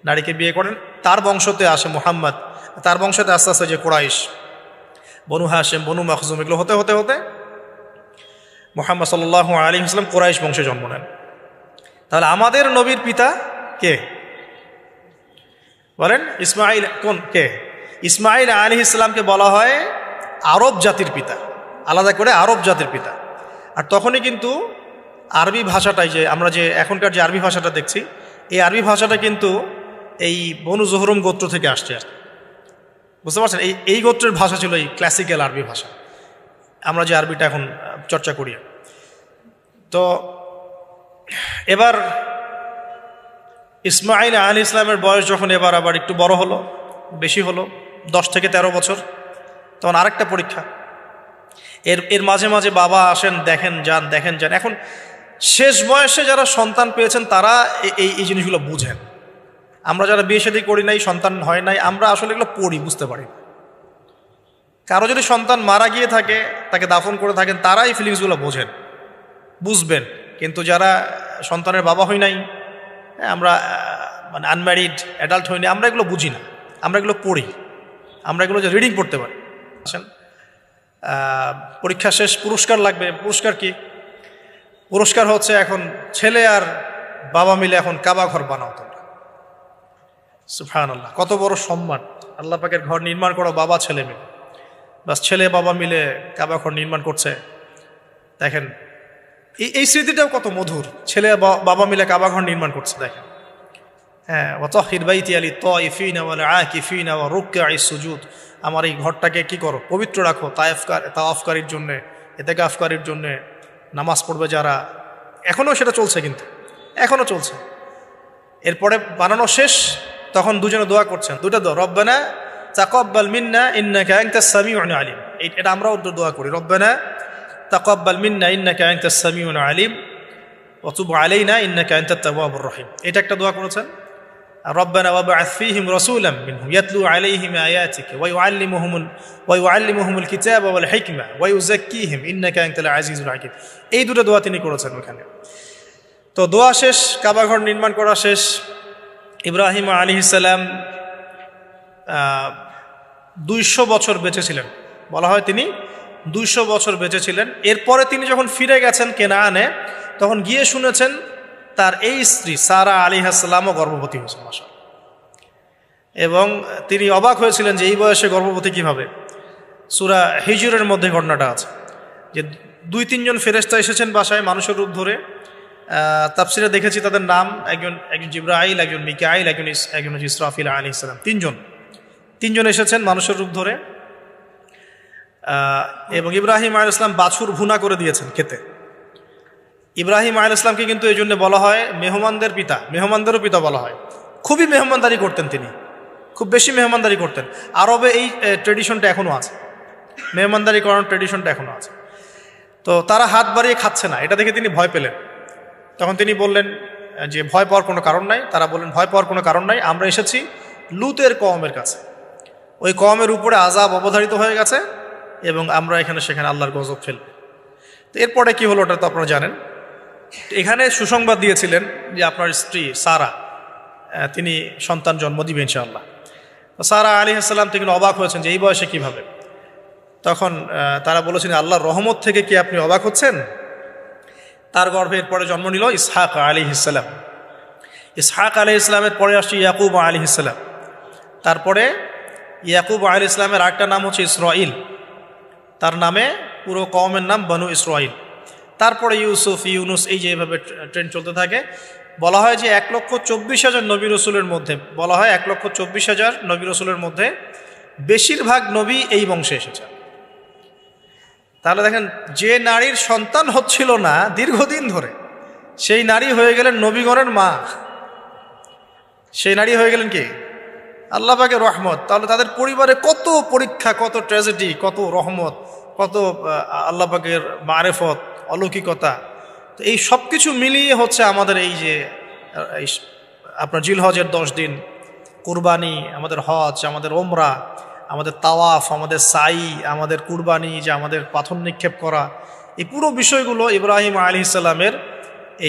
নারীকে বিয়ে করেন। তার বংশতে আসে মুহাম্মদ, তার বংশতে আস্তে আস্তে যে কুরাইশ, বনু হাশিম, বনু মাখজুম, এগুলো হতে হতে হতে মুহাম্মদ সাল্লাল্লাহু আলাইহি ওয়াসাল্লাম কুরাইশ বংশে জন্ম নেন। তাহলে আমাদের নবীর পিতা কে বলেন? ইসমাইল। কোন কে? ইসমাইল আলাইহিস সালামকে বলা হয় আরব জাতির পিতা, আলাদা করে আরব জাতির পিতা। আর তখনই কিন্তু আরবি ভাষাটাই, যে আমরা যে এখনকার যে আরবি ভাষাটা দেখছি, এই আরবি ভাষাটা কিন্তু এই বনু জোহরম গোত্র থেকে আসছে। বুঝতে পারছেন? এই গোত্রের ভাষা ছিল এই ক্লাসিক্যাল আরবি ভাষা, আমরা যে আরবিটা এখন চর্চা করি। তো এবার ইসমাইল আলাইহিস সালামের বয়স যখন এবার আবার একটু বড় হলো, বেশি হলো, 10 থেকে 13 বছর, তখন আরেকটা পরীক্ষা। এর মাঝে মাঝে বাবা আসেন, দেখেন যান, দেখেন যান। এখন শেষ বয়সে যারা সন্তান পেয়েছেন তারা এই জিনিসগুলো বুঝেন। আমরা যারা বিয়ে শাদী করি নাই, সন্তান হয় নাই, আমরা আসলে এগুলো পড়ি, বুঝতে পারি। কারো যদি সন্তান মারা গিয়ে থাকে, তাকে দাফন করে থাকেন, তারা এই ফিলিংসগুলো বোঝেন, বুঝবেন। কিন্তু যারা সন্তানের বাবা হই নাই, আমরা মানে আনম্যারিড অ্যাডাল্ট হইনি, আমরা এগুলো বুঝি না, আমরা এগুলো পড়ি, আমরা এগুলো যে রিডিং পড়তে পারি। আসেন, পরীক্ষা শেষ, পুরস্কার লাগবে। পুরস্কার কি? পুরস্কার হচ্ছে এখন ছেলে আর বাবা মিলে এখন কাবা ঘর বানাও তোমরা। সুবহানাল্লাহ, কত বড় সম্মান! আল্লাহ পাকের ঘর নির্মাণ করো বাবা ছেলে মিলে, বাস ছেলে বাবা মিলে কাবা ঘর নির্মাণ করছে। দেখেন এই স্মৃতিটাও কত মধুর, ছেলে বাবা মিলে কাবা ঘর নির্মাণ করছে। দেখেন, হ্যাঁ, ওয়াতাহির বাইতি লিত-তাইফিনা ওয়াল আকিফিনা ওয়া রুকআইস সুজুদ, আমার এই ঘরটাকে কি করো? পবিত্র রাখো, তাওয়াফকারীর জন্যে, ইতিকাফকারীর জন্যে, নামাজ পড়বে যারা। এখনও সেটা চলছে, কিন্তু এখনও চলছে। এরপরে বানানো শেষ, তখন দুজনে দোয়া করছেন, দুটা দোয়া, রব্বানা তাকাব্বাল মিন্না ইন্নাকা আনতাস সামিউল আলিম। এটা আমরাও দোয়া করি, রব্বানা তাকাব্বাল মিন্না ইন্নাকা আনতাস সামিউল আলিম ওয়া তুব আলাইনা ইন্নাকা আনতাত তাওয়াবুর রহিম। এটা একটা দোয়া করেছেন। রব্বানা ওয়াবআথ ফীহিম রাসূলাম মিনহুম ইয়াতলু আলাইহিম আয়াতিকা ওয়া ইউআল্লিমুহুমুল কিতাবা ওয়াল হিকমা ওয়া ইউযাক্কিহিম ইন্নাকা আনতাল আজিজুল হাকীম। এই দুটো দোয়া তিনি করেছেন ওখানে। তো দোয়া শেষ, কাবা ঘর নির্মাণ করা শেষ। ইব্রাহিম আলাইহিস সালাম 200 বছর বেঁচে ছিলেন, বলা হয় তিনি 200 বছর বেঁচে ছিলেন। এরপরে তিনি যখন ফিরে গেছেন কেনানে, তখন গিয়ে শুনেছেন তার এই স্ত্রী সারা আলাইহিস সালামও গর্ভবতী হয়েছে, মাশাআল্লাহ। এবং তিনি অবাক হয়েছিলেন যে এই বয়সে গর্ভবতী কিভাবে। সূরা হিজরের মধ্যে ঘটনাটা আছে যে 2-3 জন ফেরেশতা এসেছেন বাসায় মানুষের রূপ ধরে। তাফসিরে দেখেছি তাদের নাম, একজন জিবরাইল, একজন মিকাইল, একজন ইসরাফিল আলাইহিস সালাম। তিনজন এসেছেন মানুষের রূপ ধরে। এবং ইব্রাহিম আলাইহিস সালাম বাছুর ভুনা করে দিয়েছেন খেতে। ইব্রাহিম আলাইহিস সালামকে কিন্তু এই জন্য বলা হয় মেহমানদের পিতা, মেহমানদেরও পিতা বলা হয়। খুবই মেহমানদারি করতেন তিনি, খুব বেশি মেহমানদারি করতেন। আরবে এই ট্রেডিশনটা এখনও আছে, মেহমানদারি করানোর ট্রেডিশনটা এখনও আছে। তো তারা হাত বাড়িয়ে খাচ্ছে না, এটা দেখে তিনি ভয় পেলেন। তখন তিনি বললেন যে ভয় পাওয়ার কোনো কারণ নাই। তারা বললেন ভয় পাওয়ার কোনো কারণ নাই, আমরা এসেছি লুতের কওমের কাছে, ওই কওমের উপরে আযাব অবধারিত হয়ে গেছে এবং আমরা এখানে সেখানে আল্লাহর গজব ফেলব। তো এরপরে কি হলো ওটা তো আপনারা জানেন। এখানে সুসংবাদ দিয়েছিলেন যে আপনার স্ত্রী সারা, তিনি সন্তান জন্ম দিবেন ইনশাআল্লাহ। সারা আলাইহিস সালাম তিনি অবাক হয়েছেন যে এই বয়সে কিভাবে। তখন তারা বলেছেন আল্লাহর রহমত থেকে কি আপনি অবাক হচ্ছেন? তার গর্ভে এরপরে জন্ম নিল ইসহাক আলাইহিসসালাম। ইসহাক আলাইহিসসালামের পরে আসছে ইয়াকুব আলাইহিসসালাম। তারপরে ইয়াকুব আলাইহিসসালামের আরেকটা নাম হচ্ছে ইসরাইল, তার নামে পুরো কওমের নাম বনু ইসরাইল। তারপরে ইউসুফ, ইউনুস, এই যে এভাবে ট্রেন চলতে থাকে। বলা হয় যে 1,24,000 নবী রসুলের মধ্যে, বলা হয় 1,24,000 নবী রসুলের মধ্যে বেশিরভাগ নবী এই বংশে এসেছে। তাহলে দেখেন, যে নারীর সন্তান হচ্ছিল না দীর্ঘদিন ধরে, সেই নারী হয়ে গেলেন নবীগণের মা। সেই নারী হয়ে গেলেন কি? আল্লাহ পাকের রহমত। তাহলে তাদের পরিবারে কত পরীক্ষা, কত ট্র্যাজেডি, কত রহমত, কত আল্লাহ পাকের মারেফত, অলৌকিকতা। তো এই সব কিছু মিলিয়ে হচ্ছে আমাদের এই যে আপনার জিলহজের 10 দিন, কুরবানি, আমাদের হজ, আমাদের ওমরা, আমাদের তাওয়াফ, আমাদের সাই, আমাদের কুরবানি, যে আমাদের পাথর নিক্ষেপ করা, এই পুরো বিষয়গুলো ইব্রাহিম আলাইহিসসালামের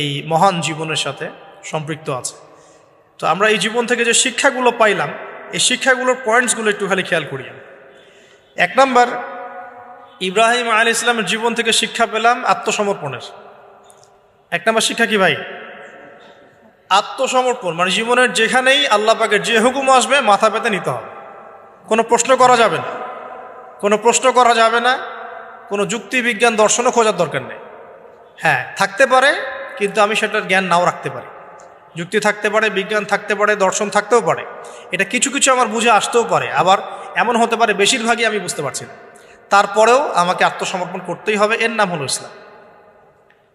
এই মহান জীবনের সাথে সম্পৃক্ত আছে। তো আমরা এই জীবন থেকে যে শিক্ষাগুলো পাইলাম, এই শিক্ষাগুলোর পয়েন্টসগুলো একটু খালি খেয়াল করি। 1 নম্বর, ইব্রাহিম আলাইহিসসালামের জীবন থেকে শিক্ষা পেলাম আত্মসমর্পণের। 1 নম্বর শিক্ষা কি ভাই? আত্মসমর্পণ। মানে জীবনের যেখানেই আল্লাহ পাকের যে হুকুম আসবে মাথা পেতে নিতে হবে, কোনো প্রশ্ন করা যাবে না, কোনো প্রশ্ন করা যাবে না, কোনো যুক্তি, বিজ্ঞান, দর্শনও খোঁজার দরকার নেই। হ্যাঁ, থাকতে পারে, কিন্তু আমি সেটার জ্ঞান নাও রাখতে পারি। যুক্তি থাকতে পারে, বিজ্ঞান থাকতে পারে, দর্শন থাকতেও পারে, এটা কিছু কিছু আমার বুঝে আসতেও পারে। আবার এমন হতে পারে বেশিরভাগই আমি বুঝতে পারছি না, তারপরেও আমাকে আত্মসমর্পণ করতেই হবে। এর নাম হলো ইসলাম।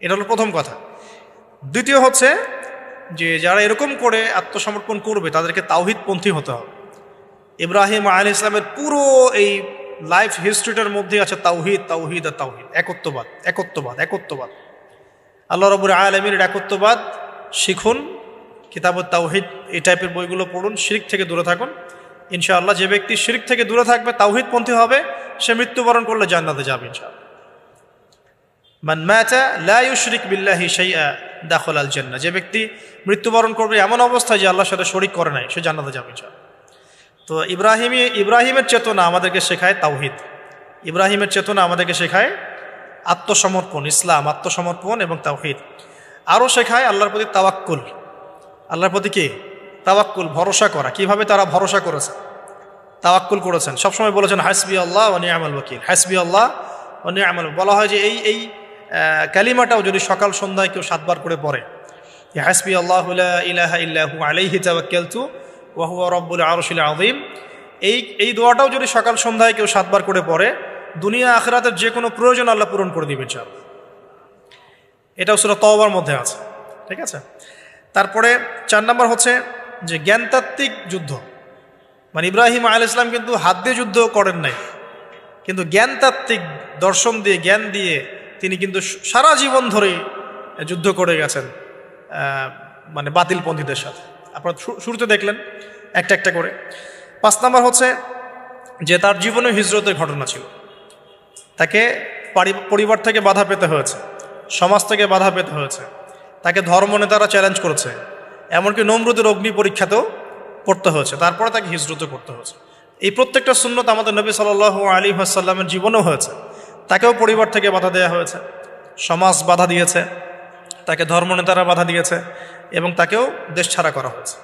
এটা হলো প্রথম কথা। দ্বিতীয় হচ্ছে যে যারা এরকম করে আত্মসমর্পণ করবে তাদেরকে তাওহীদপন্থী হতে হবে। ইব্রাহিম আলাইহিস সালামের পুরো এই লাইফ হিস্ট্রিটার মধ্যে আছে তাওহীদ, তাওহীদ আর তাওহীদ, একত্ববাদ, একত্ববাদ, একত্ববাদ। আল্লাহ রাব্বুল আলামিনের একত্ববাদ শিখুন, কিতাবুত তাওহীদ, এই টাইপের বইগুলো পড়ুন, শিরক থেকে দূরে থাকুন। ইনশাআল্লাহ যে ব্যক্তি শিরক থেকে দূরে থাকবে, তাওহীদপন্থী হবে, সে মৃত্যুবরণ করলে জান্নাতে যাবে ইনশাআল্লাহ। মান মাতা লা ইউশরিক বিল্লাহি শাইআ দাখালাল জান্নাহ। যে ব্যক্তি মৃত্যুবরণ করবে এমন অবস্থায় যে আল্লাহর সাথে শরীক করে নাই, সে জান্নাতে যাবে ইনশাআল্লাহ। তো ইব্রাহিমের চেতনা আমাদেরকে শেখায় তাওহীদ, ইব্রাহিমের চেতনা আমাদেরকে শেখায় আত্মসমর্পণ, ইসলাম, আত্মসমর্পণ এবং তাওহীদ। আরও শেখায় আল্লাহর প্রতি তাওয়াক্কুল। আল্লাহর প্রতি কি? তাওয়াক্কুল, ভরসা করা। কিভাবে তারা ভরসা করেছে, তাওয়াক্কুল করেছেন। সবসময় বলেছেন হাসবি আল্লাহ ওয়া নি'মাল ওয়াকিল, হাসবি আল্লাহ ওয়া নি'মাল। বলা হয় যে এই কালিমাটাও যদি সকাল সন্ধ্যায় কেউ 7 বার করে পড়ে, হাসবি আল্লাহু লা ইলাহা ইল্লা হু আলাইহি তাওয়াক্কালতু ওয়া হুয়া রাব্বুল আরশিল আযীম, এই দোয়াটাও যদি সকাল সন্ধ্যায় কেউ 7 বার করে পড়ে, দুনিয়া আখিরাতের যে কোনো প্রয়োজন আল্লাহ পূরণ করে দিবেন ইনশাআল্লাহ। এটাও সূরা তাওবার মধ্যে আছে, ঠিক আছে। তারপরে 4 নম্বর হচ্ছে যে জ্ঞানতাত্ত্বিক যুদ্ধ। মানে ইব্রাহিম আলাইহিস সালাম কিন্তু হাত দিয়ে যুদ্ধ করেন নাই, কিন্তু জ্ঞানতাত্ত্বিক দর্শন দিয়ে, জ্ঞান দিয়ে তিনি কিন্তু সারা জীবন ধরেই যুদ্ধ করে গেছেন মানে বাতিলপন্থীদের সাথে। আপনারা শুরুতে দেখলেন একটা একটা করে। 5 নম্বর হচ্ছে যে তার জীবনে হিজরতের ঘটনা ছিল। তাকে পরিবার থেকে বাধা পেতে হয়েছে, সমাজ থেকে বাধা পেতে হয়েছে, তাকে ধর্মনেতারা চ্যালেঞ্জ করেছে, এমনকি নমরুদের অগ্নি পরীক্ষাতেও পড়তে হয়েছে, তারপরে তাকে হিজরতও করতে হয়েছে। এই প্রত্যেকটা সুন্নত আমাদের নবী সাল্লাল্লাহু আলাইহি ওয়াসাল্লামের জীবনেও হয়েছে। তাকেও পরিবার থেকে বাধা দেওয়া হয়েছে, সমাজ বাধা দিয়েছে, তাকে ধর্মনেতারা বাধা দিয়েছে এবং তাকেও দেশ ছাড়া করা হয়েছে।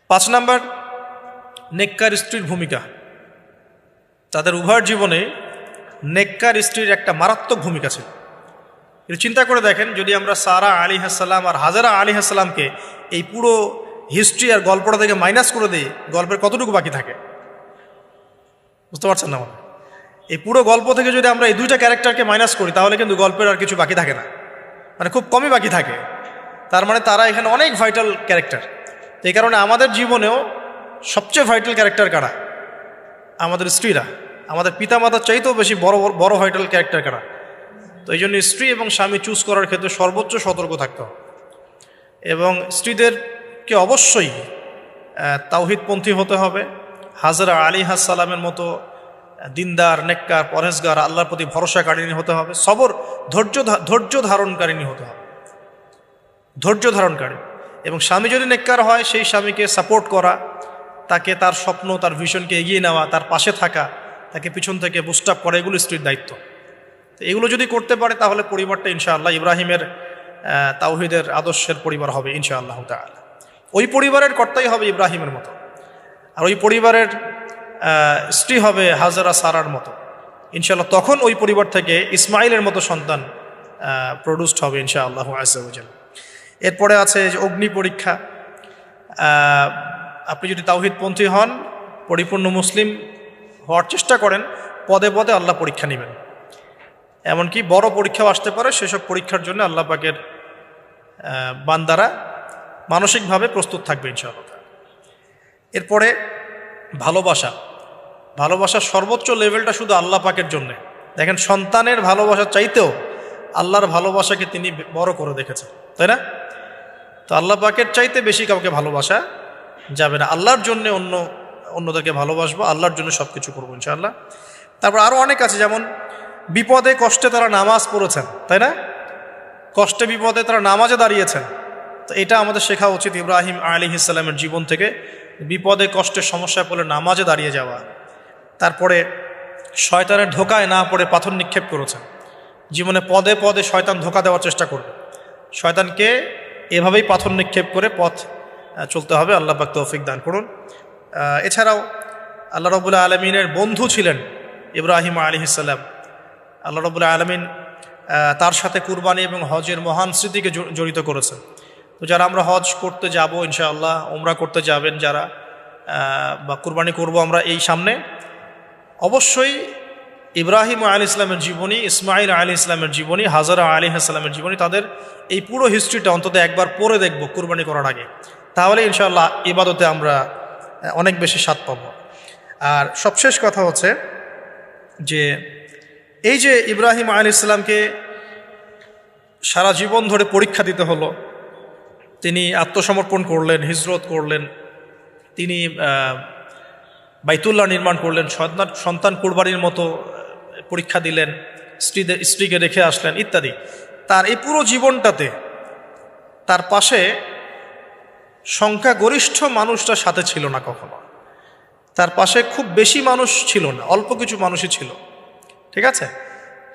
5 নম্বর, নেককার স্ত্রীর ভূমিকা। তাদের উভয়ের জীবনে নেককার স্ত্রীর একটা মারাত্মক ভূমিকা ছিল। কিন্তু চিন্তা করে দেখেন, যদি আমরা সারা আলাইহিস সালাম আর হাজারা আলাইহিস সালামকে এই পুরো হিস্ট্রি আর গল্পটা থেকে মাইনাস করে দিই, গল্পের কতটুকু বাকি থাকে? বুঝতে পারছেন না? এই পুরো গল্প থেকে যদি আমরা এই 2টা ক্যারেক্টারকে মাইনাস করি, তাহলে কিন্তু গল্পের আর কিছু বাকি থাকে না, মানে খুব কমই বাকি থাকে। তার মানে তারা এখানে অনেক ভাইটাল ক্যারেক্টার। এই কারণে আমাদের জীবনেও সবচেয়ে ভাইটাল ক্যারেক্টার কারা? আমাদের স্ত্রীরা। আমাদের পিতামাতার চাইতেও বেশি বড় ভাইটাল ক্যারেক্টার কারা? তো এই জন্য স্ত্রী এবং স্বামী চুজ করার ক্ষেত্রে সর্বোচ্চ সতর্ক থাকতে হবে। এবং স্ত্রীদেরকে অবশ্যই তাওহীদপন্থী হতে হবে। হাজরা আলাইহিস সালামের মতো দিনদার, নেককার, পরহেজগার, আল্লাহর প্রতি ভরসাকারিণী হতে হবে। সবর, ধৈর্য ধারণকারিণী হতে হবে, ধৈর্য ধারণকারী। এবং স্বামী যদি নেককার হয়, সেই স্বামীকে সাপোর্ট করা, তাকে তার স্বপ্ন, তার ভিশনকে এগিয়ে নেওয়া, তার পাশে থাকা, তাকে পিছন থেকে বুস্ট আপ করা, এগুলো স্ত্রীর দায়িত্ব। তো এগুলো যদি করতে পারে তাহলে পরিবারটা ইনশাআল্লাহ ইব্রাহিমের তাওহীদের আদর্শের পরিবার হবে ইনশাআল্লাহ তাআলা। ওই পরিবারের কর্তাই হবে ইব্রাহিমের মতো, আর ওই পরিবারের স্ত্রী হবে হাজেরা সারার মতো ইনশাআল্লাহ। তখন ওই পরিবার থেকে ইসমাইলের মতো সন্তান প্রডিউসড হবে ইনশাআল্লাহ আযজা ওয়া জাল। এরপরে আছে যে অগ্নি পরীক্ষা। আপনি যদি তাওহীদপন্থী হন, পরিপূর্ণ মুসলিম হওয়ার চেষ্টা করেন, পদে পদে আল্লাহ পরীক্ষা নেবেন। এমনকি বড় পরীক্ষাও আসতে পারে, সেসব পরীক্ষার জন্য আল্লাহ পাকের বান্দারা মানসিকভাবে প্রস্তুত থাকবে ইনশাআল্লাহ। এরপরে ভালোবাসার সর্বোচ্চ লেভেলটা শুধু আল্লাহ পাকের জন্যে। দেখেন, সন্তানের ভালোবাসা চাইতেও আল্লাহর ভালোবাসাকে তিনি বড় করে দেখেছেন, তাই না? তো আল্লাহ পাকের চাইতে বেশি কাউকে ভালোবাসা যাবে না। আল্লাহর জন্য অন্যদেরকে ভালোবাসবো, আল্লাহর জন্য সব কিছু করবো ইনশাআল্লাহ। তারপর আরও অনেক আছে, যেমন বিপদে কষ্টে তারা নামাজ পড়েছেন, তাই না? কষ্টে বিপদে তারা নামাজে দাঁড়িয়েছেন। তো এটা আমাদের শেখা উচিত ইব্রাহিম আলাইহিস সালামের জীবন থেকে, বিপদে কষ্টের সমস্যায় পড়লে নামাজে দাঁড়িয়ে যাওয়া। তারপরে শয়তানের ধোকায় না পড়ে পাথর নিক্ষেপ করেছেন। জীবনে পদে পদে শয়তান ধোকা দেওয়ার চেষ্টা করবে, শয়তানকে এভাবেই পাথর নিক্ষেপ করে পথ চলতে হবে। আল্লাহ পাক তৌফিক দান করুন। এছাড়াও আল্লাহ রাব্বুল আলামিনের বন্ধু ছিলেন ইব্রাহিম আলাইহিস সালাম। আল্লাহ রাব্বুল আলামিন তার সাথে কুরবানি এবং হজের মহান স্মৃতিকে জড়িত করেছেন। তো যারা আমরা হজ করতে যাব ইনশাআল্লাহ, উমরা করতে যাবেন যারা, বা কুরবানি করব আমরা এই সামনে, অবশ্যই ইব্রাহিম আলাইহিস সালামের জীবনী, ইসমাইল আলাইহিস সালামের জীবনী, হাজেরা আলাইহিস সালামের জীবনী, তাদের এই পুরো হিস্ট্রিটা অন্তত একবার পড়ে দেখব কুরবানি করার আগে। তাহলে ইনশাআল্লাহ ইবাদতে আমরা অনেক বেশি স্বাদ পাব। আর সবশেষ কথা হচ্ছে যে এই যে ইব্রাহিম আলাইহিস সালামকে সারা জীবন ধরে পরীক্ষা দিতে হলো, তিনি আত্মসমর্পণ করলেন, হিজরত করলেন, তিনি বাইতুল্লাহ নির্মাণ করলেন, সন্তান কুরবানির মতো পরীক্ষা দিলেন, স্ত্রীকে রেখে আসলেন ইত্যাদি। তার এই পুরো জীবনটাতে তার পাশে সংখ্যাগরিষ্ঠ মানুষটা সাথে ছিল না কখনো। তার পাশে খুব বেশি মানুষ ছিল না, অল্প কিছু মানুষই ছিল, ঠিক আছে?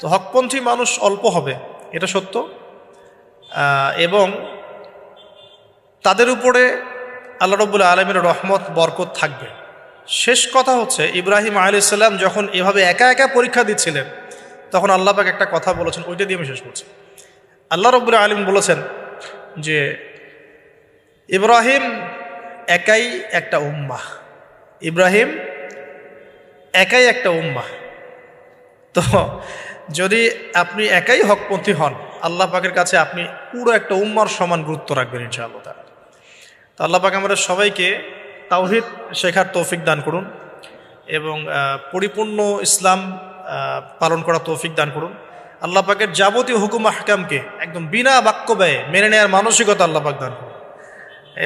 তো হকপন্থী মানুষ অল্প হবে, এটা সত্য, এবং তাদের উপরে আল্লাহ রাব্বুল আলামিনের রহমত বরকত থাকবে। শেষ কথা হচ্ছে, ইব্রাহিম আলাইহিস সালাম যখন এভাবে একা একা পরীক্ষা দিচ্ছিলেন, তখন আল্লাহ পাক একটা কথা বলেছেন, ওইটা দিয়ে আমি শেষ করছি। আল্লাহ রাব্বুল আলামিন বলেছেন যে ইব্রাহিম একাই একটা উম্মাহ, ইব্রাহিম একাই একটা উম্মাহ। তো যদি আপনি একাই হকপন্থী হন, আল্লাহ পাকের কাছে আপনি পুরো একটা উম্মার সমান গুরুত্ব রাখবেন ইনশাআল্লাহ তাআলা। তো আল্লাহ পাক আমাদের সবাইকে তাওহীদ শেখার তৌফিক দান করুন এবং পরিপূর্ণ ইসলাম পালন করা তৌফিক দান করুন। আল্লাহ পাকের যাবতীয় হুকুম আহকামকে একদম বিনা বাক্য ব্যয়ে মেনে নেওয়ার মানসিকতা আল্লাহ পাক দান করুন,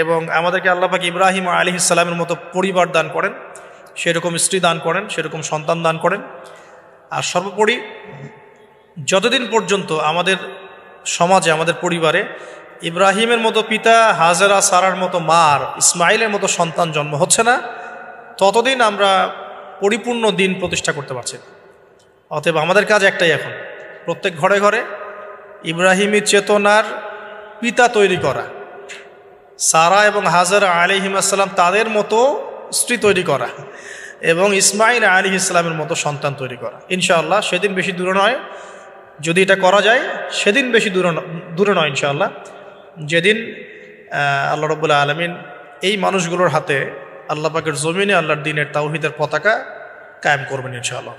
এবং আমাদেরকে আল্লাহ পাক ইব্রাহিম আলাইহিস সালামের মতো পরিবার দান করেন, সেরকম স্ত্রী দান করেন, সেরকম সন্তান দান করেন। আর সর্বোপরি যতদিন পর্যন্ত আমাদের সমাজে, আমাদের পরিবারে ইব্রাহিমের মতো পিতা, হাজেরা সারার মতো মার, ইসমাইলের মতো সন্তান জন্ম হচ্ছে না, ততদিন আমরা পরিপূর্ণ দিন প্রতিষ্ঠা করতে পারছি না। অতএব আমাদের কাজ একটাই, এখন প্রত্যেক ঘরে ঘরে ইব্রাহিমী চেতনার পিতা তৈরি করা, সারা এবং হাজেরা আলাইহিস সালাম তাদের মতো স্ত্রী তৈরি করা, এবং ইসমাইল আলাইহিস সালামের মতো সন্তান তৈরি করা। ইনশাআল্লাহ সেদিন বেশি দূরে নয়, যদি এটা করা যায় সেদিন বেশি দূরে নয় ইনশাআল্লাহ, যেদিন আল্লাহ রাব্বুল আলামিন এই মানুষগুলোর হাতে আল্লাহ পাকের জমিনে আল্লাহর দ্বীনের তাওহীদের পতাকা কায়েম করবেন ইনশাআল্লাহ।